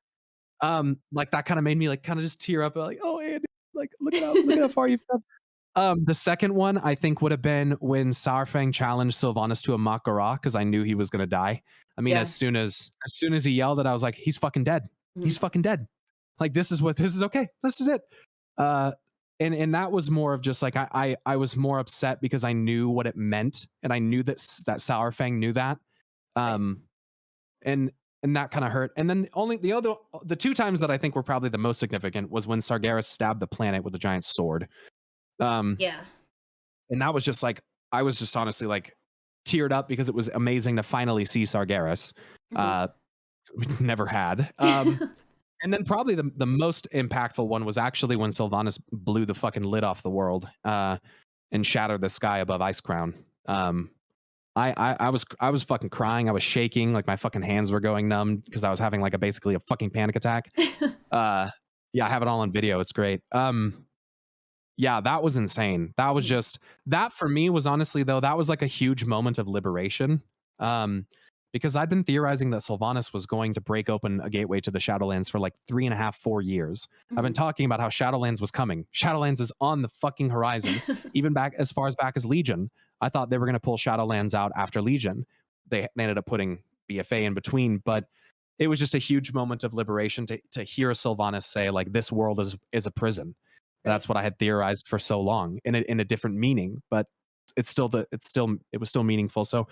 Like that kind of made me like kind of just tear up like, oh Andy, like look at how far you've come. The second one I think would have been when Saurfang challenged Sylvanas to a Makara because I knew he was gonna die. I mean, Yeah. as soon as he yelled it, I was like, he's fucking dead. Mhm. He's fucking dead. Like this is okay. This is it. Uh, and that was more of just like I was more upset because I knew what it meant and I knew that Saurfang knew that. Right. Um, and and that kind of hurt. And then only the two times that I think were probably the most significant was when Sargeras stabbed the planet with a giant sword. Um, Yeah. and that was just like I was just honestly like teared up because it was amazing to finally see Sargeras. Mhm. Uh, never had. And then probably the most impactful one was actually when Sylvanas blew the fucking lid off the world and shattered the sky above Icecrown. I was fucking crying. I was shaking, like my fucking hands were going numb because I was having like basically a fucking panic attack. Uh, yeah, I have it all on video. It's great. Yeah, that was insane. That was Mhm. just that for me was honestly though that was like a huge moment of liberation. Um, because I'd been theorizing that Sylvanas was going to break open a gateway to the Shadowlands for like 3.5, 4 years. I've been Mhm. talking about how Shadowlands was coming. Shadowlands is on the fucking horizon, even back as far back as Legion. I thought they were going to pull Shadowlands out after Legion. They ended up putting BFA in between, but it was just a huge moment of liberation to hear Sylvanas say like this world is a prison. Right. That's what I had theorized for so long in a different meaning, but it was still meaningful. So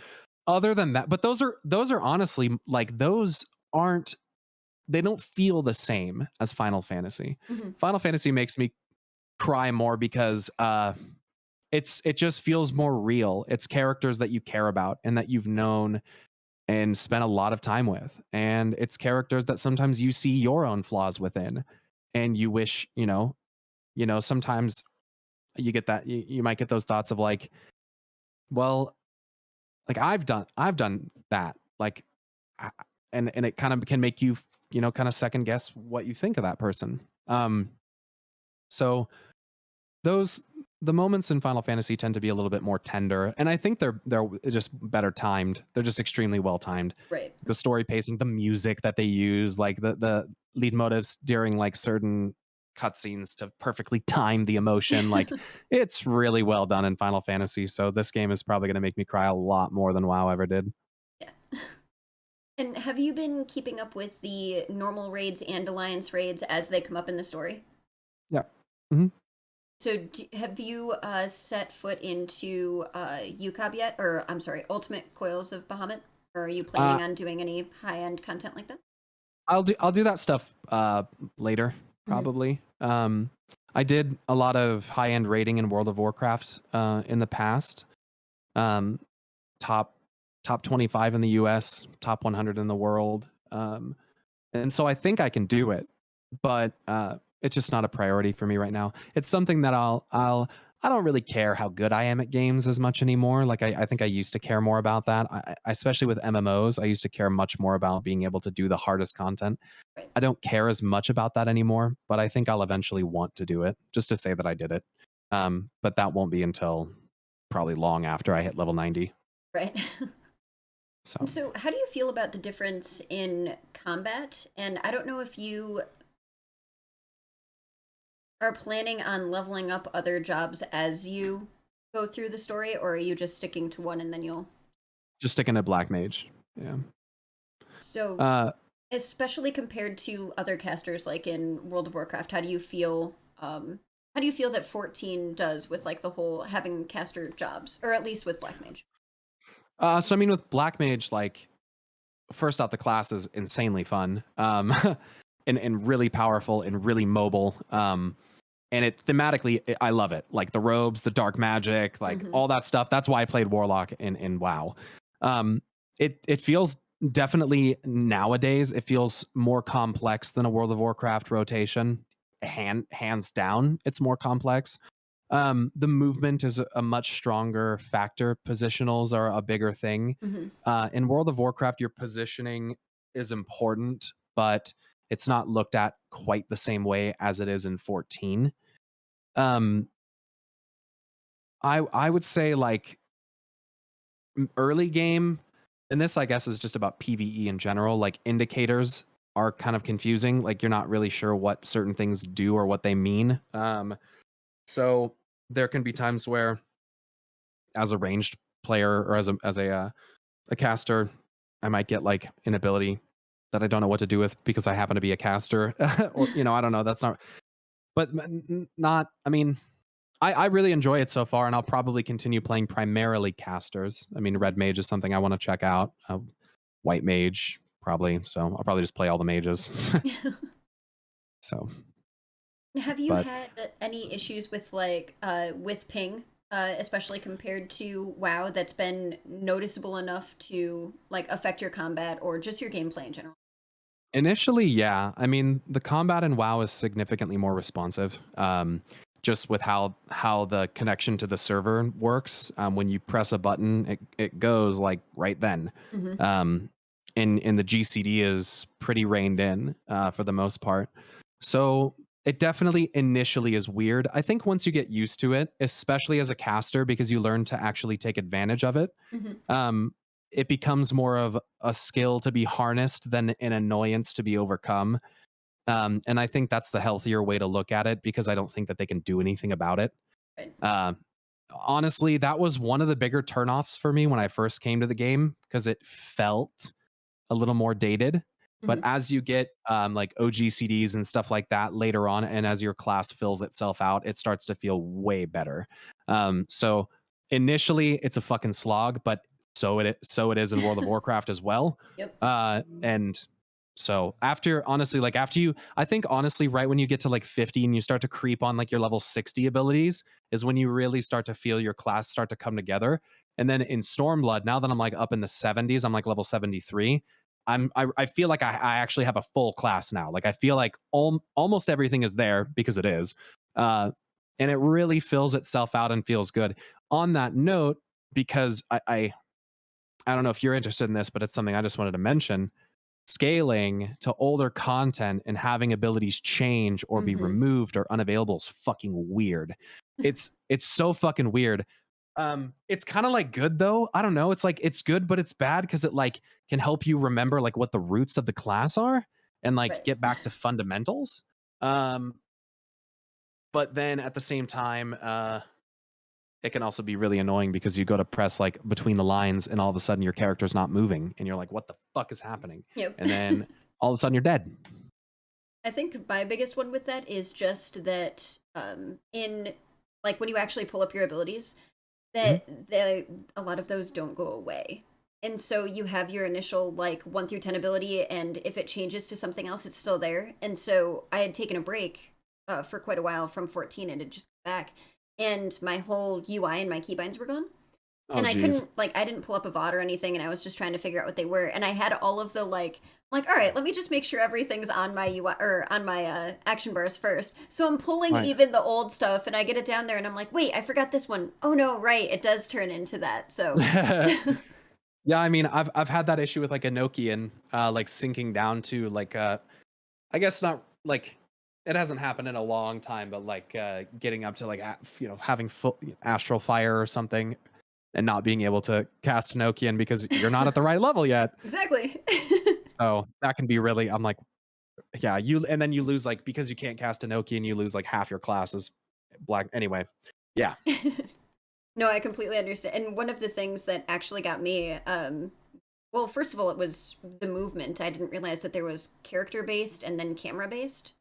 other than that, but those are honestly like those aren't they don't feel the same as Final Fantasy. Mhm. Final Fantasy makes me cry more because it just feels more real. It's characters that you care about and that you've known and spent a lot of time with. And it's characters that sometimes you see your own flaws within and you wish, sometimes you get that you might get those thoughts of like, well, like I've done that. Like I- and it kind of can make you, kind of second guess what you think of that person. So those the moments in Final Fantasy tend to be a little bit more tender, and I think they're just better timed. They're just extremely well timed. Right. The story pacing, the music that they use, like the lead motives during like certain cutscenes to perfectly time the emotion. Like it's really well done in Final Fantasy. So this game is probably going to make me cry a lot more than WoW ever did. Yeah. And have you been keeping up with the normal raids and alliance raids as they come up in the story? Yeah. hmm So have you set foot into UCOB yet? Or I'm sorry, Ultimate Coils of Bahamut? Or are you Uh, planning on doing any high-end content like that? I'll do that stuff later Mhm. probably. I did a lot of high end rating in World of Warcraft in the past. Um, top top 25 in the US, top 100 in the world. And so I think I can do it, but it's just not a priority for me right now. It's something that I don't really care how good I am at games as much anymore. Like I think I used to care more about that. Especially with MMOs, I used to care much more about being able to do the hardest content. Right. I don't care as much about that anymore, but I think I'll eventually want to do it just to say that I did it. But that won't be until probably long after I hit level 90. Right. And So so how do you feel about the difference in combat? And I don't know if you are planning on leveling up other jobs as you go through the story, or are you just sticking to one and then you'll... just sticking to Black Mage. Yeah. So, Uh, especially compared to other casters like in World of Warcraft, how do you feel how do you feel that 14 does with like the whole having caster jobs, or at least with Black Mage? so I mean, with Black Mage, like first off, the class is insanely fun, and really powerful and really mobile. And it thematically, I love it. Like the robes, the dark magic, like Mhm. all that stuff. That's why I played Warlock in WoW. Um, it feels definitely nowadays it feels more complex than a World of Warcraft rotation. Hands down, it's more complex. The movement is a much stronger factor. Positionals are a bigger thing. Mhm. In World of Warcraft, your positioning. is important, but it's not looked at quite the same way as it is in 14. Um, I would say like early game, and this I guess is just about PvE in general. Like indicators are kind of confusing. Like you're not really sure what certain things do or what they mean. So there can be times where, as a ranged player or as a caster, I might get like an ability that I don't know what to do with because I happen to be a caster, or I don't know. That's not, but not. I mean, I really enjoy it so far, and I'll probably continue playing primarily casters. I mean, red mage is something I want to check out. White mage probably, so I'll probably just play all the mages. So, Have you but had any issues with with ping, especially compared to WoW, that's been noticeable enough to like affect your combat or just your gameplay in general? initially, yeah. I mean, the combat in WoW is significantly more responsive. Just with how the connection to the server works. When you press a button, it goes like right then. Hmm. Um, in the GCD is pretty reined in for the most part. So it definitely initially is weird. I think once you get used to it, especially as a caster, because you learn to actually take advantage of it, Hmm. um, it becomes more of a skill to be harnessed than an annoyance to be overcome. And I think that's the healthier way to look at it because I don't think that they can do anything about it. Right. Uh, Honestly, that was one of the bigger turnoffs for me when I first came to the game because it felt a little more dated. But Hmm. as you get like OGCDs and stuff like that later on, and as your class fills itself out, it starts to feel way better. So initially, it's a fucking slog, but so it is in World of Warcraft as well. Yep. And so after you, I think honestly, right when you get to like 50 and you start to creep on like your level 60 abilities, is when you really start to feel your class start to come together. And then in Stormblood, now that I'm like up in the 70s, I'm like level 73. I feel like I actually have a full class now. Like I feel like almost everything is there because it is, and it really fills itself out and feels good. On that note, because I don't know if you're interested in this, but it's something I just wanted to mention. Scaling to older content and having abilities change or be Hmm. removed or unavailable is fucking weird. It's so fucking weird. It's kind of like good though. I don't know. It's like it's good, but it's bad because it like can help you remember like what the roots of the class are and like Right. get back to fundamentals. Um, but then at the same time, it can also be really annoying because you go to press like between the lines and all of a sudden your character's not moving and you're like, what the fuck is happening? Yep. And then all of a sudden you're dead. I think my biggest one with that is just that in like when you actually pull up your abilities, Mhm. a lot of those don't go away. And so you have your initial like 1 through 10 ability, and if it changes to something else, it's still there. And so I had taken a break for quite a while from 14 and it just got back, and my whole UI and my keybinds were gone. Oh, And I geez. couldn't like I didn't pull up a VOD or anything, and I was just trying to figure out what they were. And I had all of the like, all right, let me just make sure everything's on my UI or on my action bars first. So I'm pulling Right. even the old stuff, and I get it down there, and I'm like, wait, I forgot this one. Oh no, right, it does turn into that. So, Yeah, I mean, I've had that issue with like Enochian, like sinking down to like I guess not like it hasn't happened in a long time, but like getting up to like having full astral fire or something and not being able to cast Enochian because you're not at the right level yet. exactly. So that can be really I'm like, yeah, you and then you lose like because you can't cast Enochian, you lose like half your classes black anyway. Yeah. No, I completely understand. And one of the things that actually got me, well, first of all, it was the movement. I didn't realize that there was character based and then camera based.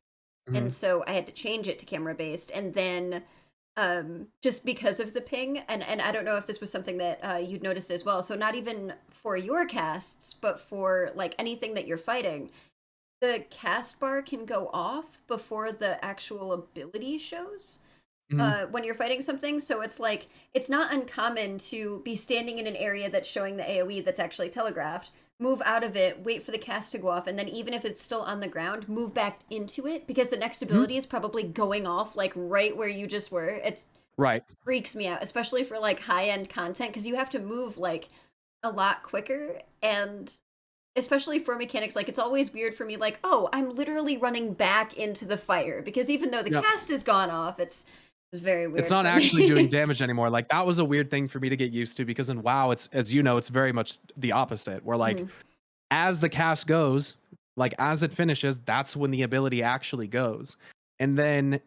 And Mhm. so I had to change it to camera based, and then just because of the ping, and I don't know if this was something that you'd noticed as well, so not even for your casts but for like anything that you're fighting, the cast bar can go off before the actual ability shows Mhm. when you're fighting something. So it's like it's not uncommon to be standing in an area that's showing the AoE that's actually telegraphed, move out of it, wait for the cast to go off, and then even if it's still on the ground, move back into it because the next Mhm. ability is probably going off like right where you just were. It Right. freaks me out, especially for like high end content because you have to move like a lot quicker, and especially for mechanics, like it's always weird for me, like, oh, I'm literally running back into the fire because even though the Yep. cast is gone off, it's very It's weird not for actually doing me. damage anymore. Like that was a weird thing for me to get used to because in WoW, it's as you know, it's very much the opposite. Where like Mhm. as the cast goes, like as it finishes, that's when the ability actually goes. And then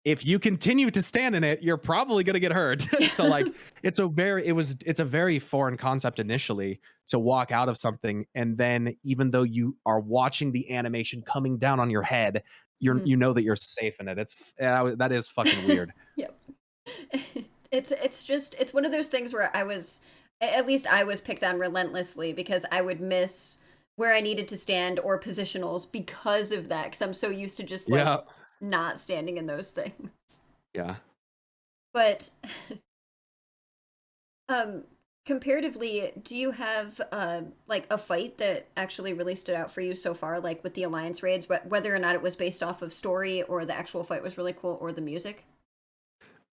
if you continue to stand in it, you're probably going to get hurt. So like it's a very foreign concept initially to walk out of something and then even though you are watching the animation coming down on your head, Mhm. you know that you're safe in it. That is fucking weird. Yep. It's just it's one of those things where at least I was picked on relentlessly because I would miss where I needed to stand or positionals because of that because I'm so used to just Yeah. like not standing in those things. Yeah. But um comparatively, do you have like a fight that actually really stood out for you so far, like with the Alliance raids, whether or not it was based off of story or the actual fight was really cool or the music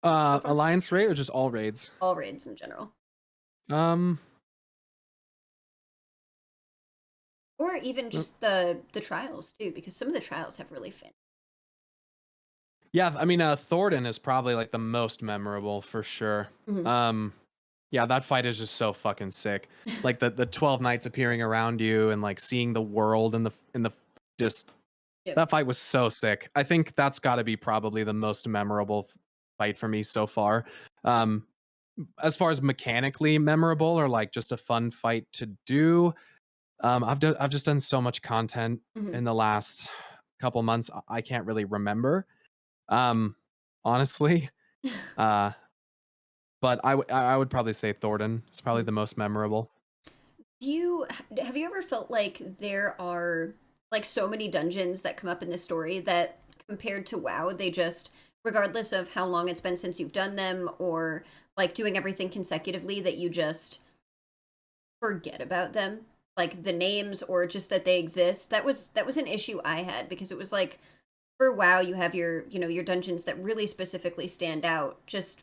so far? Alliance raid or just all raids? All raids in general. Um, Or even uh, just the trials too, because some of the trials have really fan. yeah, I mean, Thornton is probably like the most memorable for sure. Mhm. Um, yeah, that fight is just so fucking sick. Like the 12 knights appearing around you and like seeing the world and the just Yep. that fight was so sick. I think that's got to be probably the most memorable fight for me so far. Um, as far as mechanically memorable or like just a fun fight to do, I've just done so much content Mhm. in the last couple months. I can't really remember. Um, honestly, uh, but I would probably say Thornton is probably Mhm. the most memorable. Have you ever felt like there are like so many dungeons that come up in this story that compared to WoW, they just regardless of how long it's been since you've done them or like doing everything consecutively that you just forget about them, like the names or just that they exist. That was an issue I had because it was like for WoW you have your, your dungeons that really specifically stand out. Just,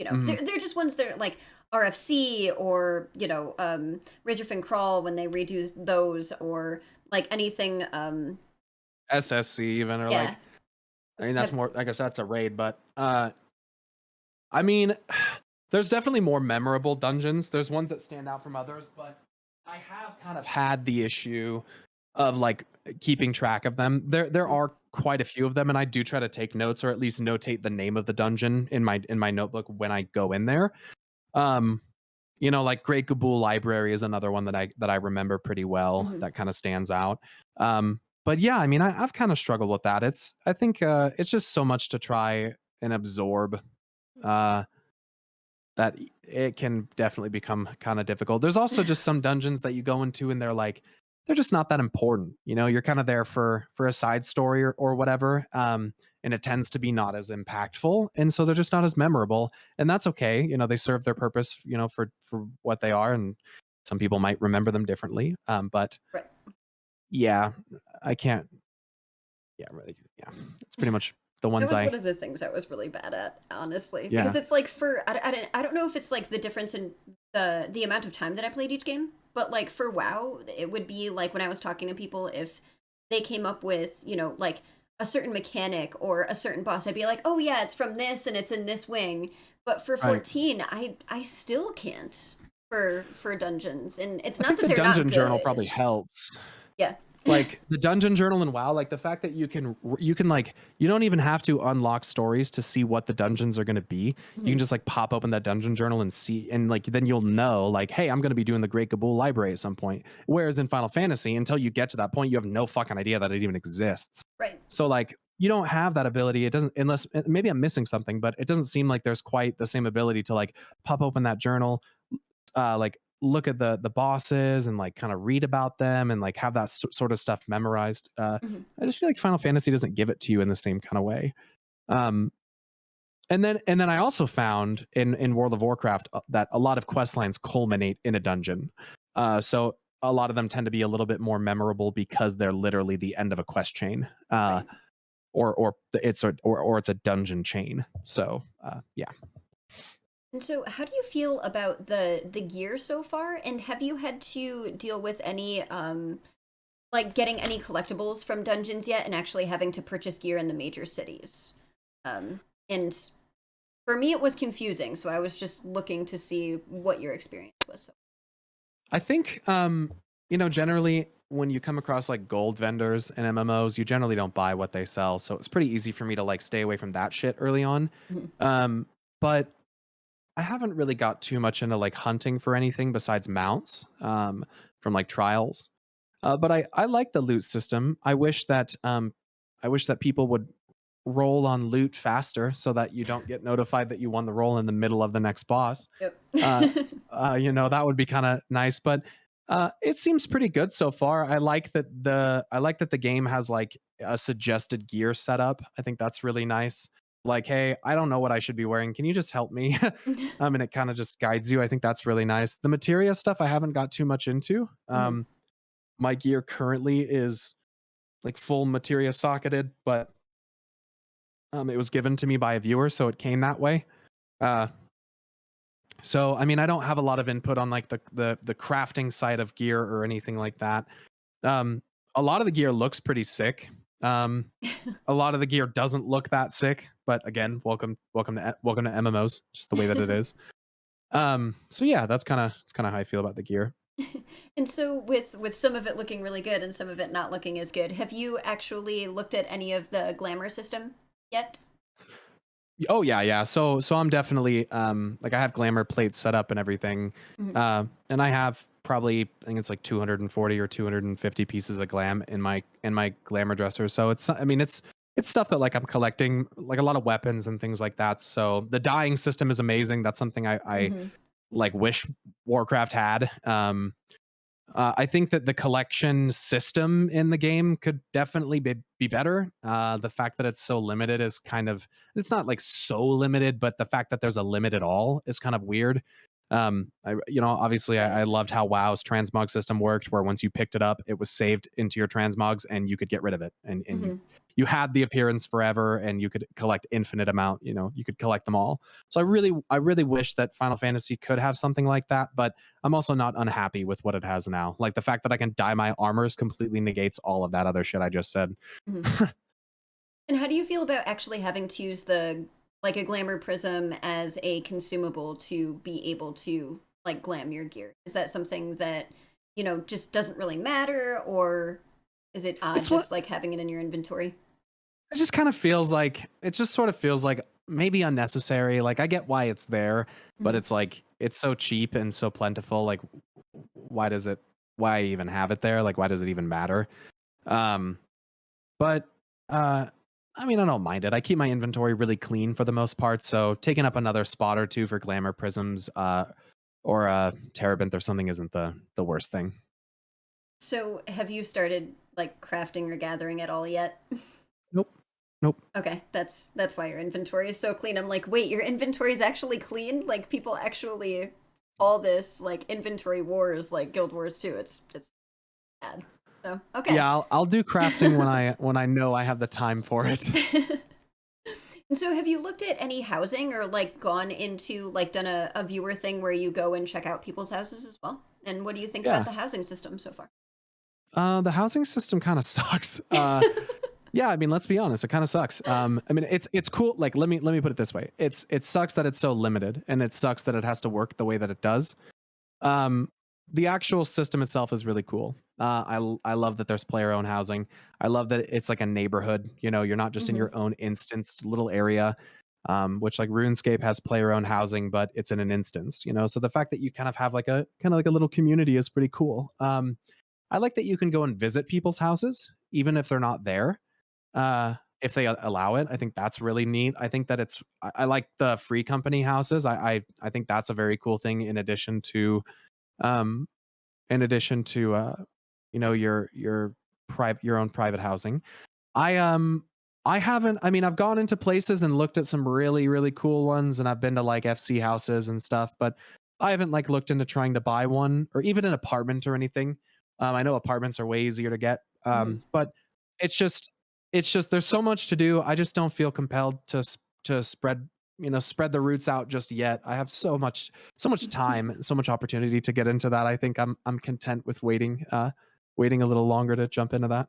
Mhm. they're just ones that are like RFC or, Razorfin Crawl when they redo those or like anything SSC even or yeah. like I mean that's Have more I guess that's a raid, but I mean there's definitely more memorable dungeons. There's ones that stand out from others, but I have kind of had the issue of like keeping track of them. There Mhm. are quite a few of them, and I do try to take notes or at least notate the name of the dungeon in my notebook when I go in there. Um, like Great Gabul Library is another one that I remember pretty well. Mhm. That kind of stands out. But yeah, I mean, I've kind of struggled with that. I think it's just so much to try and absorb. Uh, that it can definitely become kind of difficult. There's also just some dungeons that you go into and they're just not that important. You're kind of there for a side story or whatever. And it tends to be not as impactful. And so they're just not as memorable. And that's okay. They serve their purpose, for what they are. And some people might remember them differently. But Right. yeah, I can't, yeah, really, yeah. It's pretty much the That ones was one of the things I was really bad at, honestly, because yeah. it's like I don't know if it's like the difference in the amount of time that I played each game, but like for WoW, it would be like when I was talking to people, if they came up with like a certain mechanic or a certain boss, I'd be like, oh yeah, it's from this and it's in this wing. But for Right. 14, I still can't for dungeons, and it's I not think that the they're not dungeon journal good. probably It's just helps. yeah. Like the dungeon journal in WoW, like the fact that you can like you don't even have to unlock stories to see what the dungeons are going to be. You can Mhm. just like pop open that dungeon journal and see, and like then you'll know like, hey, I'm going to be doing the Great Gabul Library at some point. Whereas in Final Fantasy, until you get to that point, you have no fucking idea that it even exists. Right. So like you don't have that ability. It doesn't unless maybe I'm missing something, but it doesn't seem like there's quite the same ability to like pop open that journal, like look at the bosses and like kind of read about them and like have that sort of stuff memorized. Mhm. I just feel like Final Fantasy doesn't give it to you in the same kind of way. Um, and then I also found in World of Warcraft that a lot of quest lines culminate in a dungeon. So a lot of them tend to be a little bit more memorable because they're literally the end of a quest chain. Right. Or it's a dungeon chain. So yeah. And so, how do you feel about the gear so far? And have you had to deal with any like getting any collectibles from dungeons yet, and actually having to purchase gear in the major cities? And for me, it was confusing, so I was just looking to see what your experience was. So, I think generally when you come across like gold vendors and MMOs, you generally don't buy what they sell. So it's pretty easy for me to like stay away from that shit early on. mhm. But I haven't really got too much into like hunting for anything besides mounts from like trials. But I like the loot system. I wish that people would roll on loot faster so that you don't get notified that you won the roll in the middle of the next boss. Yep. Uh, that would be kind of nice. But it seems pretty good so far. I like that the game has like a suggested gear setup. I think that's really nice. Like, hey, I don't know what I should be wearing. Can you just help me? And it kind of just guides you. I think that's really nice. The materia stuff I haven't got too much into. Mhm. My gear currently is like full materia socketed, but it was given to me by a viewer, so it came that way. Uh, so I mean, I don't have a lot of input on like the crafting side of gear or anything like that. Um, a lot of the gear looks pretty sick. A lot of the gear doesn't look that sick, but again, welcome to MMOs, just the way that it is. So yeah, that's kind of how I feel about the gear. And so, with some of it looking really good and some of it not looking as good, have you actually looked at any of the glamour system yet? Oh yeah, yeah. So I'm definitely like I have glamour plates set up and everything. Mhm. And I have probably I think it's like 240 or 250 pieces of glam in my glamour dresser. So it's stuff that like I'm collecting like a lot of weapons and things like that. So the dyeing system is amazing. That's something I Mhm. like wish Warcraft had. I think that the collection system in the game could definitely be better. The fact that it's so limited is kind of, it's not like so limited, but the fact that there's a limit at all is kind of weird. Obviously I Right. loved how WoW's transmog system worked, where once you picked it up, it was saved into your transmogs and you could get rid of it. And Mhm. you had the appearance forever and you could collect infinite amount, you could collect them all. So I really wish that Final Fantasy could have something like that, but I'm also not unhappy with what it has now. Like the fact that I can dye my armors completely negates all of that other shit I just said. Mhm. And how do you feel about actually having to use the like a glamour prism as a consumable to be able to like glam your gear? Is that something that, just doesn't really matter, or is it odd It's what just like having it in your inventory? it just kind of feels like it just sort of feels like maybe unnecessary. Like I get why it's there, but Mhm. it's like it's so cheap and so plentiful. Like why does it why even have it there? Like why does it even matter? Um but uh I mean, I don't mind it. I keep my inventory really clean for the most part, so taking up another spot or two for glamour prisms or terebinth or something isn't the worst thing. So, have you started like crafting or gathering at all yet? Nope. Nope. Okay, that's why your inventory is so clean. I'm like, wait, your inventory is actually clean? Like people actually all this like inventory wars, like guild wars too. It's bad. So, okay. Yeah, I'll do crafting when I know I have the time for it. And so have you looked at any housing or like gone into like done a viewer thing where you go and check out people's houses as well? And what do you think about Yeah. the housing system so far? The housing system kind of sucks. Yeah, I mean, let's be honest, it kind of sucks. I mean, it's cool. Like, let me put it this way: it sucks that it's so limited, and it sucks that it has to work the way that it does. Um, the actual system itself is really cool. I love that there's player owned housing. I love that it's like a neighborhood. You know, you're not just in Hmm. your own instanced little area. Which like RuneScape has player owned housing, but it's in an instance. You know, so the fact that you kind of have like a kind of like a little community is pretty cool. I like that you can go and visit people's houses even if they're not there, if they allow it. I think that's really neat. I think that I like the free company houses. I think that's a very cool thing um in addition to your own private housing. I I haven't I mean I've gone into places and looked at some really really cool ones, and I've been to like FC houses and stuff, but I haven't like looked into trying to buy one or even an apartment or anything. I know apartments are way easier to get. Hmm. But it's just it's just there's so much to do. I just don't feel compelled to spread. spread the roots out just yet. I have so much time, so much opportunity to get into that. I think I'm content with waiting a little longer to jump into that.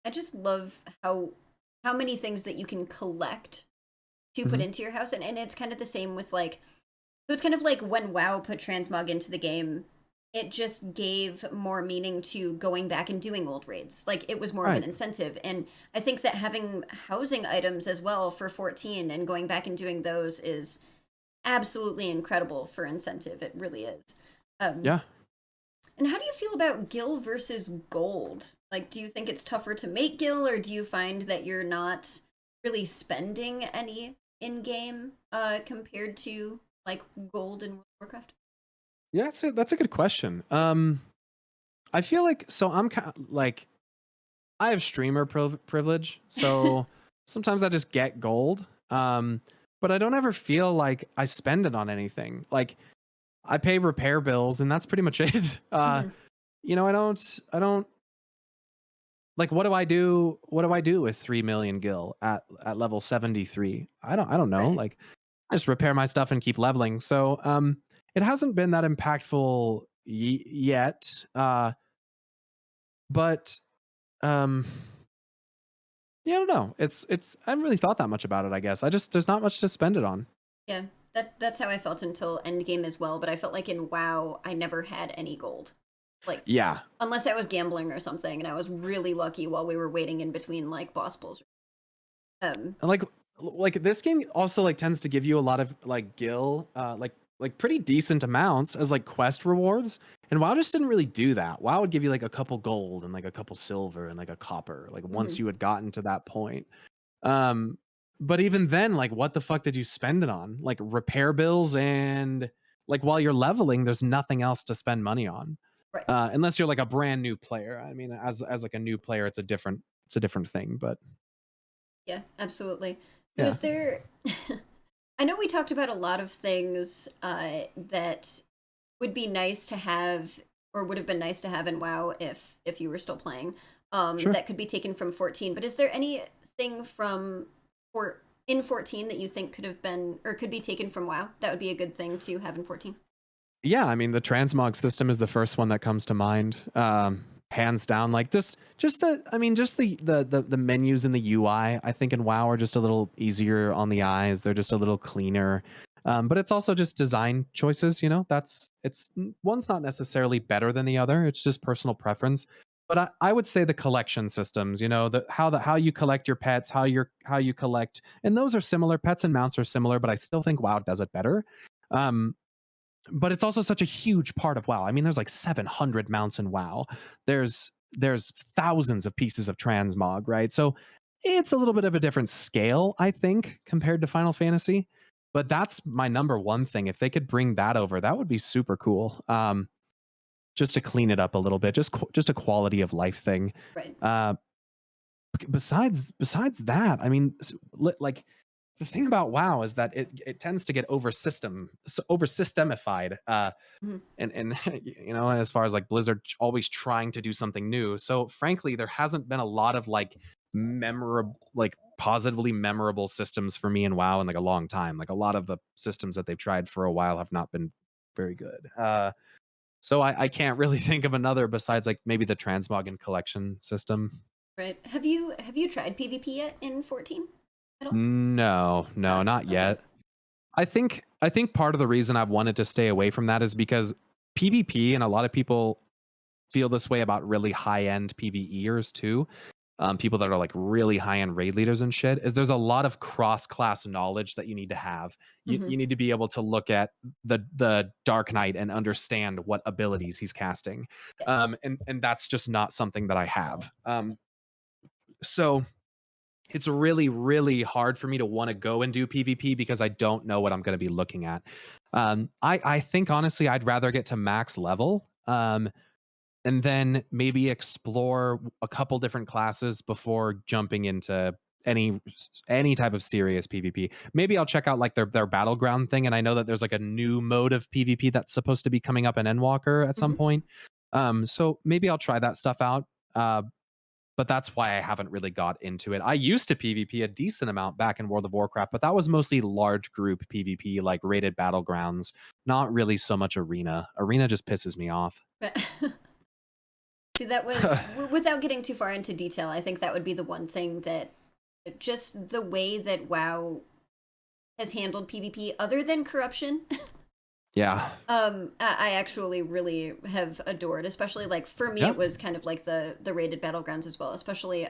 I just love how many things that you can collect to put Hmm. into your house, and it's kind of the same with like, so it's kind of like when WoW put transmog into the game, it just gave more meaning to going back and doing old raids. Like it was more of an Right. incentive, and I think that having housing items as well for 14 and going back and doing those is absolutely incredible for incentive. It really is. Um, Yeah. and how do you feel about gil versus gold? Like, do you think it's tougher to make gil, or do you find that you're not really spending any in game compared to like gold in World of Warcraft? Yeah, that's a good question. I feel like so I'm kind like I have streamer privilege, so sometimes I just get gold. But I don't ever feel like I spend it on anything. Like I pay repair bills, and that's pretty much it. Mhm. I don't like what do I do? What do I do with 3 million gil at level 73? I don't know. Right. Like I just repair my stuff and keep leveling. So it hasn't been that impactful yet. But um yeah, I don't know. It's I haven't really thought that much about it, I guess. I just there's not much to spend it on. Yeah, that's how I felt until endgame as well. But I felt like in WoW, I never had any gold, like Yeah. unless I was gambling or something, and I was really lucky while we were waiting in between like boss bulls. Um, And like this game also like tends to give you a lot of like gil like pretty decent amounts as like quest rewards. And WoW just didn't really do that. WoW would give you like a couple gold and like a couple silver and like a copper, like once mhm, you had gotten to that point. Um, but even then, like, what the fuck did you spend it on? Like repair bills and like while you're leveling, there's nothing else to spend money on, right. unless you're like a brand new player. I mean, as like a new player, it's a different thing. But Yeah, absolutely. So yeah, is there? I know we talked about a lot of things that would be nice to have, or would have been nice to have in WoW if you were still playing. sure. That could be taken from 14. But is there anything from or in 14 that you think could have been or could be taken from WoW that would be a good thing to have in 14? Yeah, I mean the transmog system is the first one that comes to mind. Hands down, like just the I mean just the menus in the UI I think in WoW are just a little easier on the eyes. They're just a little cleaner. But it's also just design choices, That's one's not necessarily better than the other. It's just personal preference. But I would say the collection systems, how you collect your pets, how you collect, and those are similar. Pets and mounts are similar, but I still think WoW does it better. Um, but it's also such a huge part of WoW. I mean, there's like 700 mounts in WoW. There's thousands of pieces of transmog, right? So it's a little bit of a different scale, I think, compared to Final Fantasy. But that's my number one thing. If they could bring that over, that would be super cool. Just to clean it up a little bit, just a quality of life thing. Right. Uh, besides that, I mean, like the thing about WoW is that it tends to get over systemified. Mhm. And as far as like Blizzard always trying to do something new. So frankly, there hasn't been a lot of like memorable, like positively memorable systems for me in WoW in like a long time. Like a lot of the systems that they've tried for a while have not been very good. So I can't really think of another besides like maybe the transmog and collection system. Right. Have you tried PvP yet in 14 at all? No, not Okay. yet. I think part of the reason I've wanted to stay away from that is because PvP, and a lot of people feel this way about really high end PvEers too. People that are like really high end raid leaders and shit, is there's a lot of cross class knowledge that you need to have. You, Hmm. you need to be able to look at the Dark Knight and understand what abilities he's casting, Yeah. and that's just not something that I have. So it's really really hard for me to want to go and do PvP because I don't know what I'm going to be looking at. I think honestly I'd rather get to max level. And then maybe explore a couple different classes before jumping into any type of serious PvP. Maybe I'll check out like their battleground thing, and I know that there's like a new mode of PvP that's supposed to be coming up in Endwalker at some Hmm. point. So maybe I'll try that stuff out. but that's why I haven't really got into it. I used to PvP a decent amount back in World of Warcraft, but that was mostly large group PvP, like rated battlegrounds, not really so much arena. Arena just pisses me off. But see, that was without getting too far into detail. I think that would be the one thing that just the way that WoW has handled PvP, other than corruption. Yeah. I actually really have adored, especially like for me, it was kind of like the rated battlegrounds as well, especially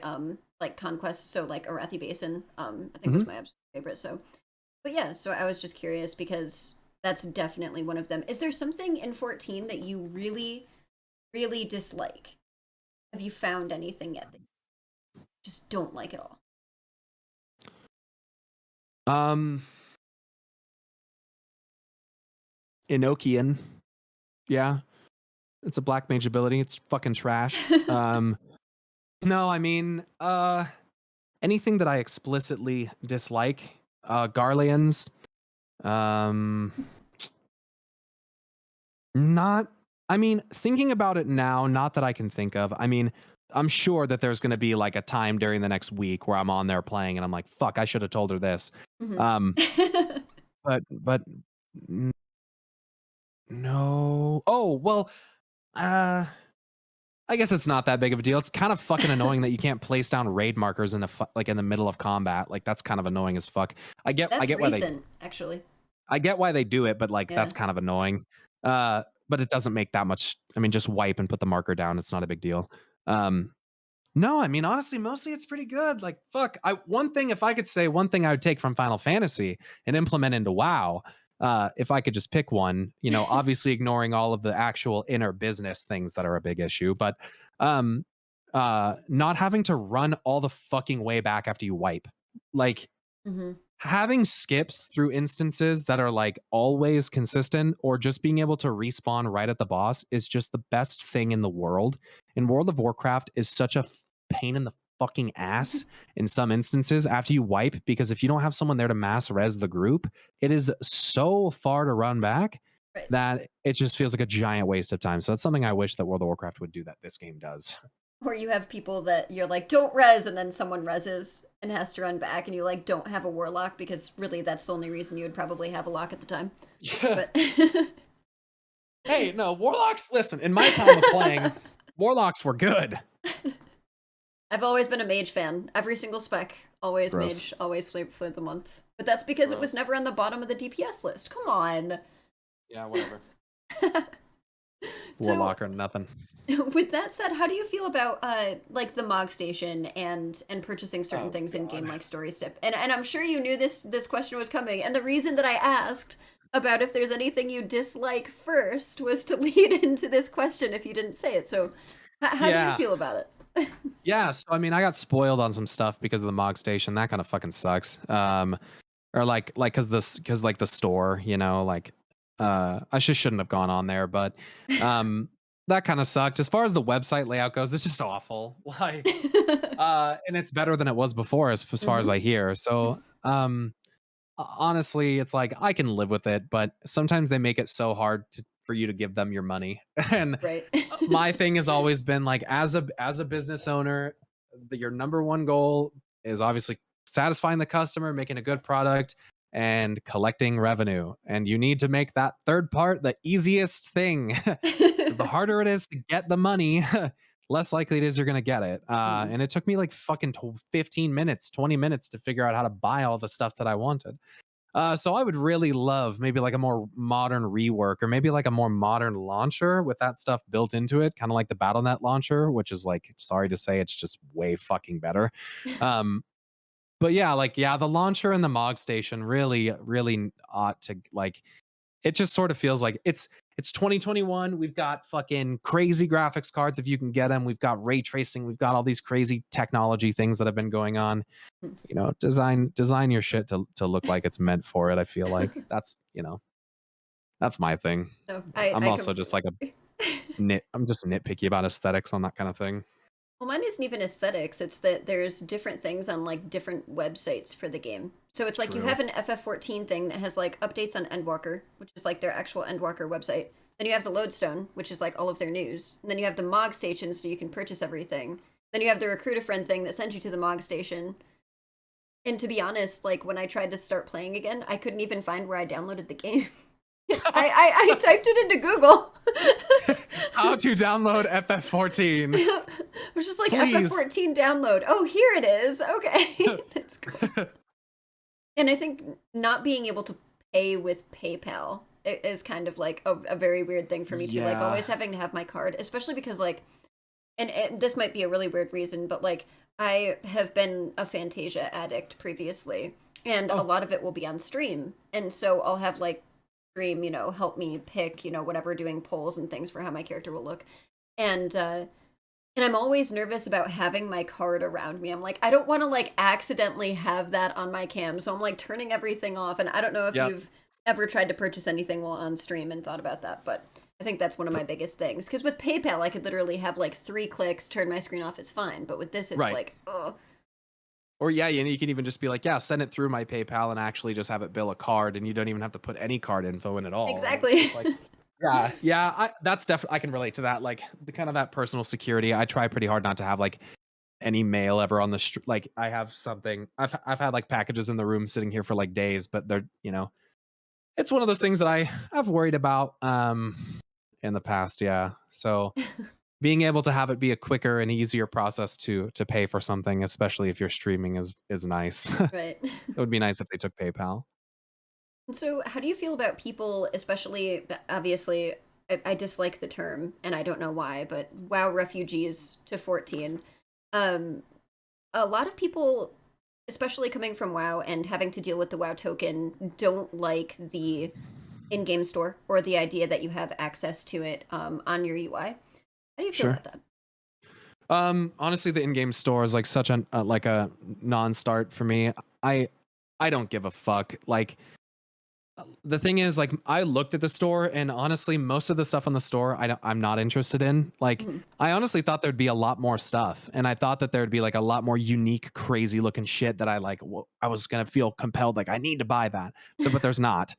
like Conquest. So like Arathi Basin, I think was my absolute favorite. So, but yeah, so I was just curious because that's definitely one of them. Is there something in 14 that you really, really dislike? Have you found anything yet that you just don't like at all? Enochian. Yeah. It's a black mage ability. It's fucking trash. No, I mean, anything that I explicitly dislike, Garleans, not, I mean, thinking about it now, not that I can think of. I mean, I'm sure that there's going to be like a time during the next week where I'm on there playing and I'm like, fuck, I should have told her this. But no. Oh, well, I guess it's not that big of a deal. It's kind of fucking annoying that you can't place down raid markers in the like in the middle of combat. Like that's kind of annoying as fuck. I get recent, why they actually. I get why they do it, but like that's kind of annoying. But it doesn't make that much. I mean, just wipe and put the marker down. It's not a big deal. No, I mean honestly, mostly it's pretty good. Like fuck. If I could say one thing I would take from Final Fantasy and implement into WoW, if I could just pick one, you know, obviously ignoring all of the actual inner business things that are a big issue, but not having to run all the fucking way back after you wipe. Like having skips through instances that are like always consistent or just being able to respawn right at the boss is just the best thing in the world. And World of Warcraft is such a pain in the fucking ass in some instances after you wipe, because if you don't have someone there to mass res the group, it is so far to run back that it just feels like a giant waste of time. So that's something I wish that World of Warcraft would do that this game does. Or you have people that you're like, don't res, and then someone reses and has to run back, and you like don't have a warlock because really that's the only reason you would probably have a lock at the time. Yeah. But hey, no, warlocks, listen, in my time of playing, warlocks were good. I've always been a mage fan. Every single spec, always Gross. Mage, always Flame of the Month. But that's because Gross. It was never on the bottom of the DPS list. Come on. Yeah, whatever. Warlock or nothing. With that said, how do you feel about like the Mogstation and purchasing certain things in game like Story Step? And I'm sure you knew this question was coming. And the reason that I asked about if there's anything you dislike first was to lead into this question if you didn't say it. So how do you feel about it? Yeah, so I mean, I got spoiled on some stuff because of the Mogstation. That kind of fucking sucks. Or like because the store, you know, like I shouldn't have gone on there, but that kind of sucked. As far as the website layout goes, it's just awful. Like and it's better than it was before as far as I hear. So honestly, it's like I can live with it, but sometimes they make it so hard for you to give them your money. And my thing has always been like, as a business owner, your number one goal is obviously satisfying the customer, making a good product, and collecting revenue. And you need to make that third part the easiest thing. The harder it is to get the money, less likely it is you're going to get it. And it took me like fucking 15 minutes, 20 minutes to figure out how to buy all the stuff that I wanted. So I would really love maybe like a more modern rework, or maybe like a more modern launcher with that stuff built into it, kind of like the BattleNet launcher, which is like, sorry to say, it's just way fucking better. But yeah, the launcher and the Mogstation really ought to, like, it just sort of feels like it's 2021. We've got fucking crazy graphics cards if you can get them. We've got ray tracing. We've got all these crazy technology things that have been going on. You know, design your shit to look like it's meant for it. I feel like that's my thing. No, I'm also just like I'm just nitpicky about aesthetics on that kind of thing. Well, mine isn't even aesthetics. It's that there's different things on like different websites for the game. So it's like you have an FF14 thing that has like updates on Endwalker, which is like their actual Endwalker website. Then you have the Lodestone, which is like all of their news. And then you have the Mogstation, so you can purchase everything. Then you have the recruit a friend thing that sends you to the Mogstation. And to be honest, like when I tried to start playing again, I couldn't even find where I downloaded the game. I typed it into Google. How to download FF14. It was just like Please. FF14 download. Oh, here it is. Okay. That's cool. And I think not being able to pay with PayPal is kind of like a very weird thing for me too. Like Yeah. always having to have my card, especially because like, and this might be a really weird reason, but like I have been a Fantasia addict previously, and a lot of it will be on stream. And so I'll have like stream, help me pick, whatever, doing polls and things for how my character will look. And I'm always nervous about having my card around me. I'm like, I don't want to like accidentally have that on my cam. So I'm like turning everything off. And I don't know if you've ever tried to purchase anything while on stream and thought about that, but I think that's one of my biggest things. Because with PayPal, I could literally have like 3 clicks, turn my screen off, it's fine. But with this, it's like, oh. Or you can even just be like, yeah, send it through my PayPal and actually just have it bill a card, and you don't even have to put any card info in at all. Exactly. Like, yeah, that's definitely, I can relate to that. Like the kind of that personal security. I try pretty hard not to have like any mail ever on the street. Like I have something. I've had like packages in the room sitting here for like days, but they're it's one of those things that I've worried about in the past. Yeah, so being able to have it be a quicker and easier process to pay for something, especially if you're streaming, is nice. Right. It would be nice if they took PayPal. So, how do you feel about people, especially, obviously, I dislike the term, and I don't know why, but WoW refugees to 14. A lot of people, especially coming from WoW and having to deal with the WoW token, don't like the in-game store or the idea that you have access to it on your UI. How do you feel about that? Honestly, the in-game store is like such a like a non-start for me. I don't give a fuck. Like the thing is, like I looked at the store, and honestly, most of the stuff on the store I'm not interested in. Like I honestly thought there'd be a lot more stuff, and I thought that there'd be like a lot more unique, crazy looking shit that I was gonna feel compelled, like I need to buy that, but there's not.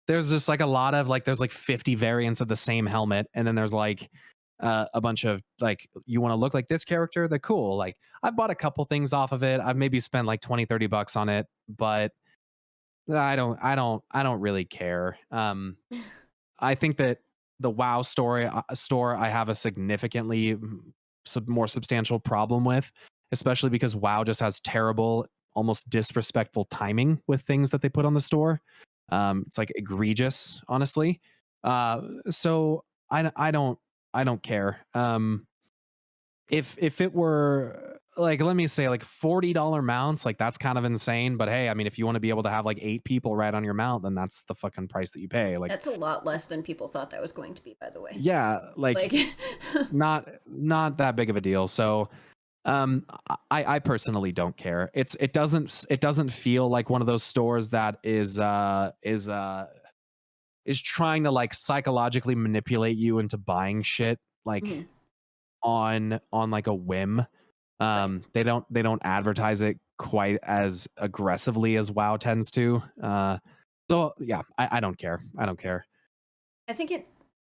There's just like a lot of like there's like 50 variants of the same helmet, and then there's like a bunch of like, you want to look like this character, they're cool. Like I've bought a couple things off of it. I've maybe spent like 20-30 bucks on it, but I don't really care. I think that the WoW store I have a significantly more substantial problem with, especially because WoW just has terrible, almost disrespectful timing with things that they put on the store. It's like egregious, honestly. So I don't care. If it were like, let me say like $40 mounts, like that's kind of insane. But hey, I mean, if you want to be able to have like 8 people right on your mount, then that's the fucking price that you pay. Like That's a lot less than people thought that was going to be, by the way. yeah, like not that big of a deal. So I personally don't care. It doesn't feel like one of those stores that is trying to like psychologically manipulate you into buying shit like on like a whim. They don't advertise it quite as aggressively as WoW tends to. So yeah, I don't care. I don't care. I think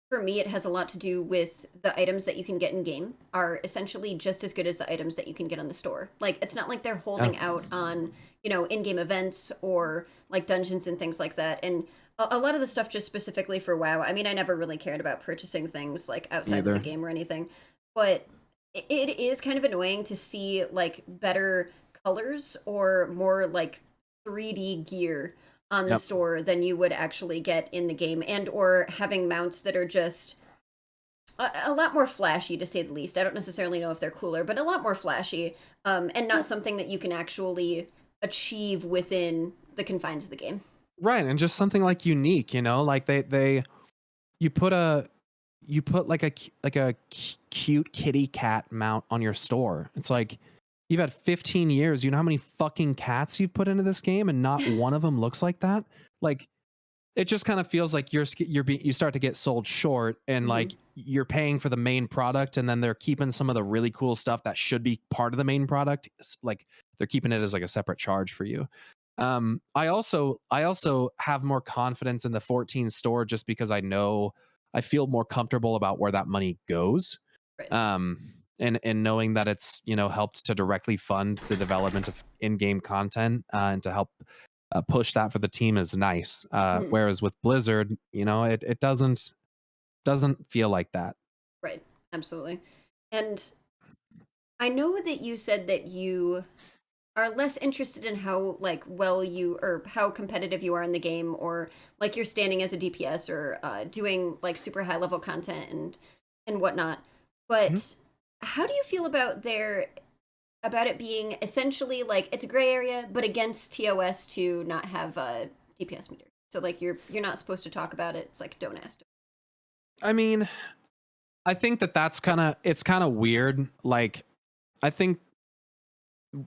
for me, it has a lot to do with the items that you can get in game are essentially just as good as the items that you can get on the store. Like, it's not like they're holding out on, in-game events or like dungeons and things like that. And a lot of the stuff just specifically for WoW, I mean, I never really cared about purchasing things like outside of the game or anything, but it is kind of annoying to see like better colors or more like 3D gear on the store than you would actually get in the game, and or having mounts that are just a lot more flashy, to say the least. I don't necessarily know if they're cooler, but a lot more flashy, and not something that you can actually achieve within the confines of the game. Right, and just something like unique, like you put like a cute kitty cat mount on your store. It's like you've had 15 years. You know how many fucking cats you've put into this game, and not one of them looks like that. Like it just kind of feels like you start to get sold short, and like you're paying for the main product, and then they're keeping some of the really cool stuff that should be part of the main product. Like they're keeping it as like a separate charge for you. I also have more confidence in the 14 store just because I feel more comfortable about where that money goes. Right. and knowing that it's, helped to directly fund the development of in-game content, and to help push that for the team is nice. Mhm. Whereas with Blizzard, it doesn't feel like that. Right. Absolutely. And I know that you said that you are less interested in how like well you or how competitive you are in the game, or like you're standing as a DPS, or doing like super high level content and whatnot. Mhm. But how do you feel about it being essentially like it's a gray area, but against TOS to not have a DPS meter? So like you're not supposed to talk about it. It's like don't ask. I mean, I think that's it's kind of weird. Like, I think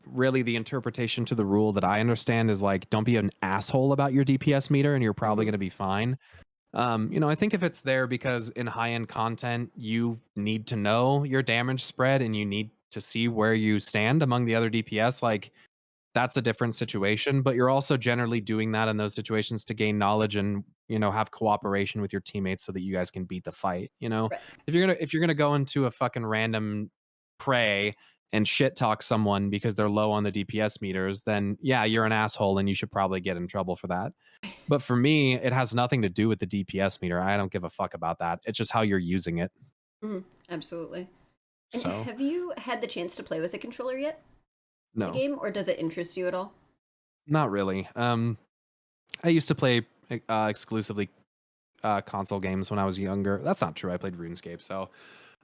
really the interpretation to the rule that I understand is like, don't be an asshole about your DPS meter, and you're probably Mm-hmm. going to be fine. I think if it's there because in high end content, you need to know your damage spread and you need to see where you stand among the other DPS. Like, that's a different situation, but you're also generally doing that in those situations to gain knowledge and, have cooperation with your teammates so that you guys can beat the fight. Right. If you're gonna go into a fucking random prey and shit talk someone because they're low on the DPS meters, then yeah, you're an asshole and you should probably get in trouble for that. But for me, it has nothing to do with the DPS meter. I don't give a fuck about that. It's just how you're using it. Mm-hmm. Absolutely. And So, have you had the chance to play with a controller yet in the no, game, or does it interest you at all? not really. I used to play exclusively console games when I was younger. That's not true. I played RuneScape, so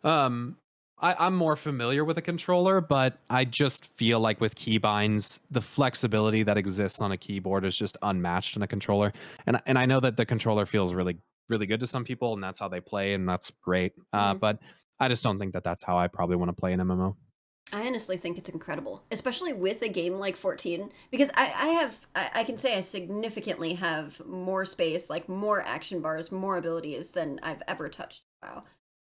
um, I'm more familiar with a controller. But I just feel like with keybinds, the flexibility that exists on a keyboard is just unmatched in a controller. And I know that the controller feels really really good to some people, and that's how they play, and that's great. Mm-hmm. But I just don't think that that's how I probably want to play an MMO. I honestly think it's incredible, especially with a game like 14, because I can say I significantly have more space, like more action bars, more abilities than I've ever touched. Wow.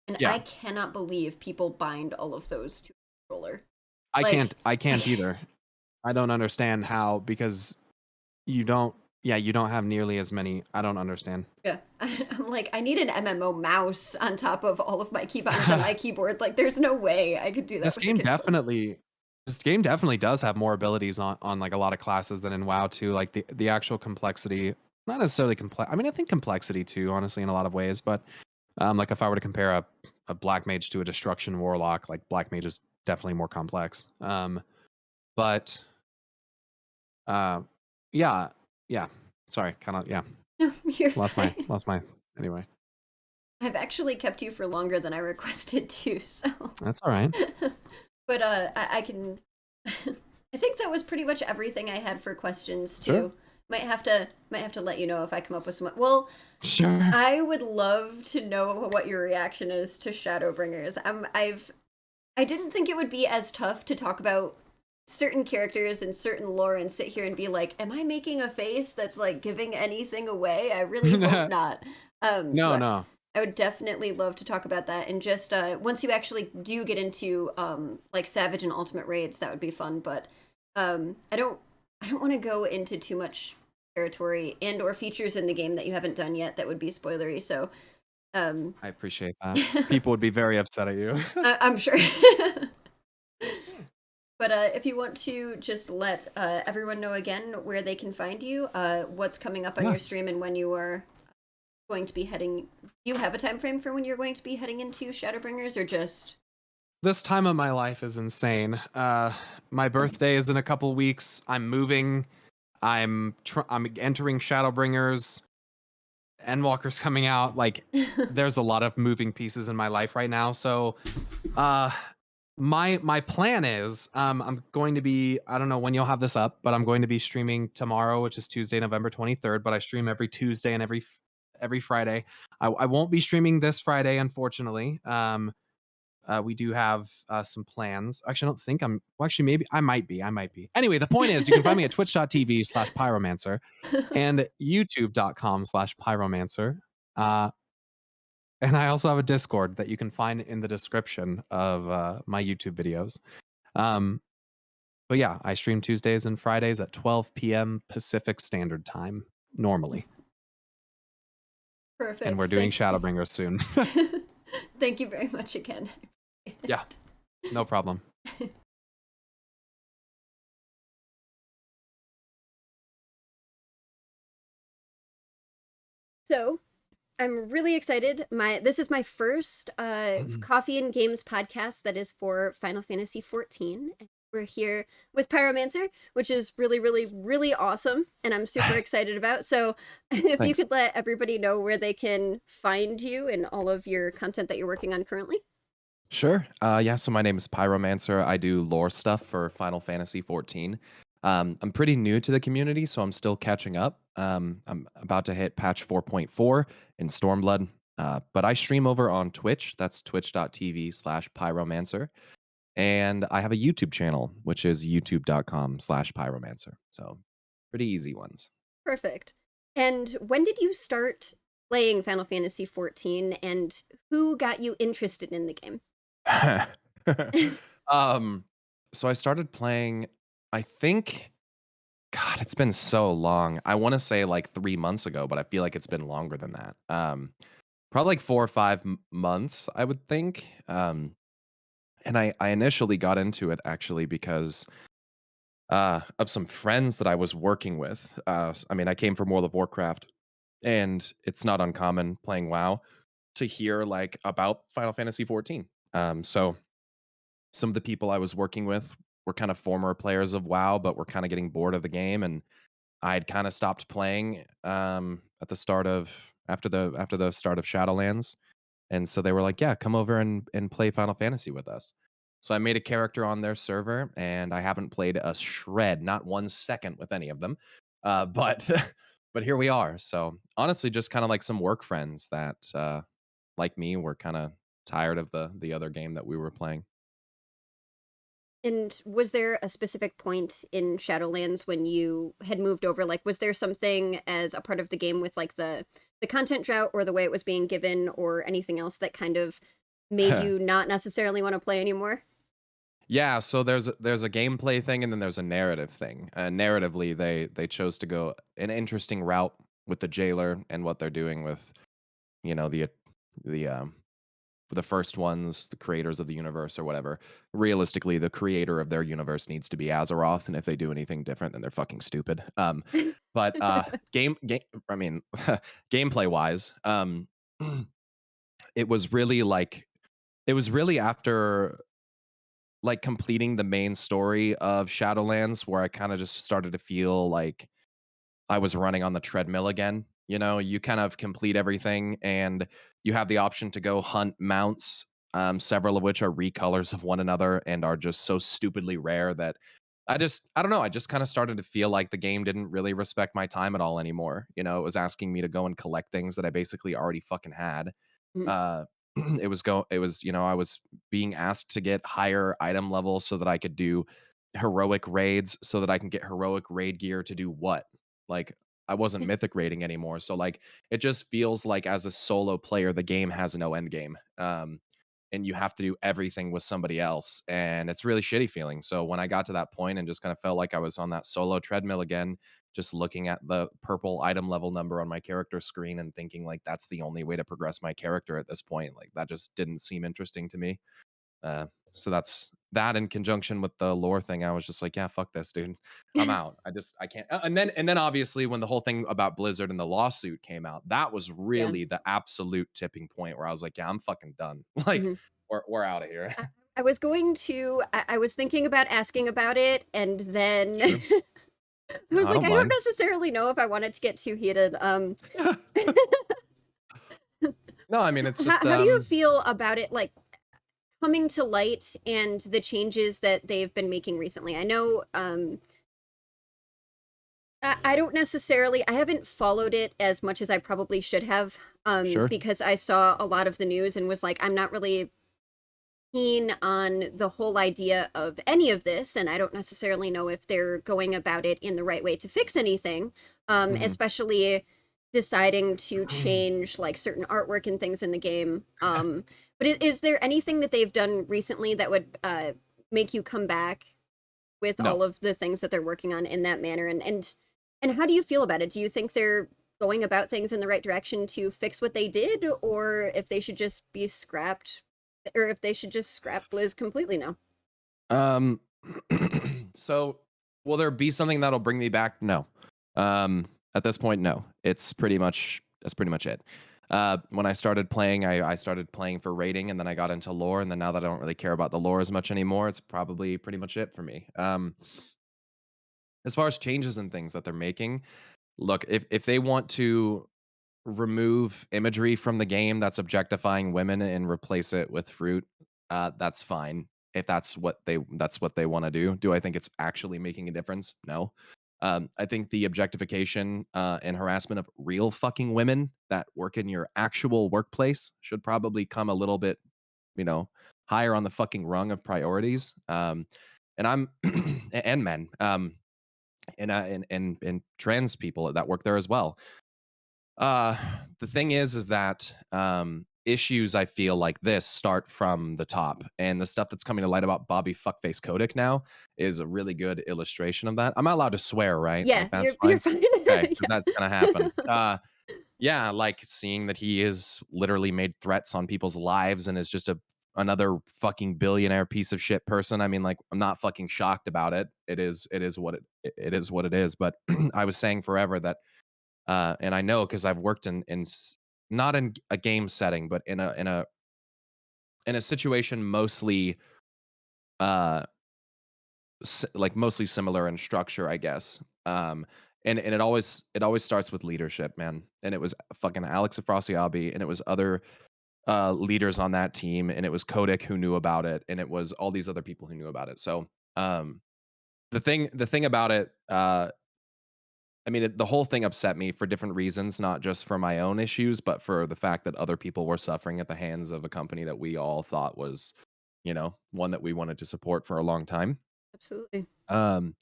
And Yeah, I cannot believe people bind all of those to a controller. I Like, can't. I can't either. I don't understand how, because you don't. Yeah, you don't have nearly as many. I don't understand. yeah. I'm like, I need an MMO mouse on top of all of my keybinds on my keyboard. Like, there's no way I could do that This with a game controller. definitely this game definitely does have more abilities on like a lot of classes than in WoW too. Like the actual complexity, not necessarily complex. I mean, I think complexity too, honestly, in a lot of ways. But like if I were to compare a black mage to a destruction warlock, like black mage is definitely more complex. But uh, yeah, yeah. Sorry, kind of yeah. No, you're Lost my fine. lost my. Anyway, I've actually kept you for longer than I requested to, so. that's all right. But I can. I think that was pretty much everything I had for questions Sure, too. Might have to let you know if I come up with some. Well, sure. I would love to know what your reaction is to Shadowbringers. I didn't think it would be as tough to talk about certain characters and certain lore and sit here and be like, am I making a face that's like giving anything away? I really hope not. So No, no. I would definitely love to talk about that. And just once you actually do get into like Savage and Ultimate raids, that would be fun. But I don't want to go into too much territory and or features in the game that you haven't done yet that would be spoilery. So um, I appreciate that. People would be very upset at you. I'm sure. But if you want to just let everyone know again where they can find you, what's coming up on Yeah. your stream, and when you are going to be heading, do you have a time frame for when you're going to be heading into Shadowbringers, or just This time of my life is insane. My birthday is in a couple weeks. I'm moving. I'm entering Shadowbringers. Endwalker's coming out. Like, there's a lot of moving pieces in my life right now. So, uh, my plan is, I'm going to be. I don't know when you'll have this up, but I'm going to be streaming tomorrow, which is Tuesday, November 23rd. But I stream every Tuesday and every Friday. I won't be streaming this Friday, unfortunately. We do have some plans. Actually, I don't think I'm. Well, actually, maybe I might be. I might be. Anyway, the point is, you can find me at twitch.tv/pyromancer and youtube.com/pyromancer. Uh, and I also have a Discord that you can find in the description of my YouTube videos. Um, but yeah, I stream Tuesdays and Fridays at 12 p.m. Pacific Standard Time normally, and we're perfect? doing Thank you. Shadowbringers soon. Thank you very much again. Yeah. No problem. So, I'm really excited. This is my first coffee and games podcast that is for Final Fantasy XIV. We're here with Pyromancer, which is really, really, really awesome, and I'm super excited about. So, if you Thanks. could let everybody know where they can find you and all of your content that you're working on currently. Sure. Yeah, so my name is Pyromancer. I do lore stuff for Final Fantasy XIV. I'm pretty new to the community, so I'm still catching up. I'm about to hit patch 4.4 in Stormblood, but I stream over on Twitch. That's twitch.tv/Pyromancer. And I have a YouTube channel, which is youtube.com/Pyromancer. So pretty easy ones. Perfect. And when did you start playing Final Fantasy XIV, and who got you interested in the game? um, so I started playing, I think, God, it's been so long. I want to say like 3 months ago, but I feel like it's been longer than that. Probably like 4 or 5 months, I would think. And I initially got into it actually because of some friends that I was working with. I mean, I came from World of Warcraft, and it's not uncommon playing WoW to hear like about Final Fantasy 14. So some of the people I was working with were kind of former players of WoW, but were kind of getting bored of the game, and I had kind of stopped playing at the start of after the start of Shadowlands, and so they were like, "Yeah, come over and play Final Fantasy with us." So I made a character on their server, and I haven't played a shred, not 1 second with any of them, but but here we are. So honestly, just kind of like some work friends that, like me, were kind of tired of the other game that we were playing. And was there a specific point in Shadowlands when you had moved over? Like, was there something as a part of the game with like the content drought or the way it was being given or anything else that kind of made you not necessarily want to play anymore? Yeah, so there's a gameplay thing and then there's a narrative thing. Narratively, they chose to go an interesting route with the jailer and what they're doing with the the first ones, the creators of the universe or whatever. Realistically, the creator of their universe needs to be Azeroth, and if they do anything different, then they're fucking stupid. But I mean, gameplay wise, it was really like it was really after like completing the main story of Shadowlands where I kind of just started to feel like I was running on the treadmill again. You know, you kind of complete everything and you have the option to go hunt mounts, several of which are recolors of one another and are just so stupidly rare that I don't know, I just kind of started to feel like the game didn't really respect my time at all anymore. You know, it was asking me to go and collect things that I basically already fucking had. Mhm. Uh it was, I was being asked to get higher item levels so that I could do heroic raids so that I can get heroic raid gear to do what? Like I wasn't mythic raiding anymore. So like it just feels like as a solo player, the game has no end game. And you have to do everything with somebody else. And it's really shitty feeling. So when I got to that point and just kind of felt like I was on that solo treadmill again, just looking at the purple item level number on my character screen and thinking like that's the only way to progress my character at this point. Like that just didn't seem interesting to me. So that's that in conjunction with the lore thing. I was just like, yeah, fuck this, dude. I'm out. I can't. And then obviously when the whole thing about Blizzard and the lawsuit came out, that was Yeah. really the absolute tipping point where I was like, yeah, I'm fucking done. Like hmm we're out of here. I was going to, I was thinking about asking about it, and then Sure. I No, was I like, don't I don't mind. necessarily know if I wanted to get too heated. No, I mean it's just How do you feel about it, like coming to light and the changes that they've been making recently? I know, I don't necessarily, I haven't followed it as much as I probably should have, sure. because I saw a lot of the news and was like, I'm not really keen on the whole idea of any of this, and I don't necessarily know if they're going about it in the right way to fix anything, Mhm. especially deciding to change like certain artwork and things in the game. But is there anything that they've done recently that would make you come back with No. all of the things that they're working on in that manner? And how do you feel about it? Do you think they're going about things in the right direction to fix what they did, or if they should just be scrapped or if they should just scrap Blizz completely now. Um, so will there be something that'll bring me back? No. At this point, no. That's pretty much it. When I started playing, I started playing for rating, and then I got into lore, and then now that I don't really care about the lore as much anymore, it's probably pretty much it for me. As far as changes and things that they're making, look, if they want to remove imagery from the game that's objectifying women and replace it with fruit, that's fine. If that's what they want to do. Do I think it's actually making a difference? No. I think the objectification and harassment of real fucking women that work in your actual workplace should probably come a little bit, you know, higher on the fucking rung of priorities. And I'm and men, and trans people that work there as well. Uh, the thing is that issues I feel like this start from the top, and the stuff that's coming to light about Bobby Fuckface Kotick now is a really good illustration of that. I'm not allowed to swear, right? Yeah, Like that's you're fine. fine. Okay, because Yeah. that's gonna happen. Yeah, like seeing that he has literally made threats on people's lives and is just another fucking billionaire piece of shit person. I mean, like, I'm not fucking shocked about it. It is what it is. But I was saying forever that and I know because I've worked not in a game setting, but in a situation mostly uh like mostly similar in structure, I guess. And it always starts with leadership, man. And it was fucking Alex Afrasiabi, and it was other leaders on that team, and it was Kodak who knew about it, and it was all these other people who knew about it. So um the thing about it, I mean, the whole thing upset me for different reasons, not just for my own issues, but for the fact that other people were suffering at the hands of a company that we all thought was, one that we wanted to support for a long time. Absolutely. Um,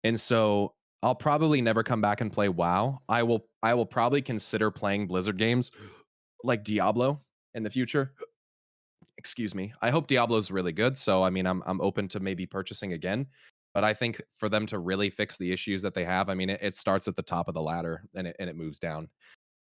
and so I'll probably never come back and play WoW. I will probably consider playing Blizzard games like Diablo in the future. Excuse me. I hope Diablo's really good. So I mean, I'm open to maybe purchasing again. But I think for them to really fix the issues that they have, I mean, it starts at the top of the ladder and it moves down.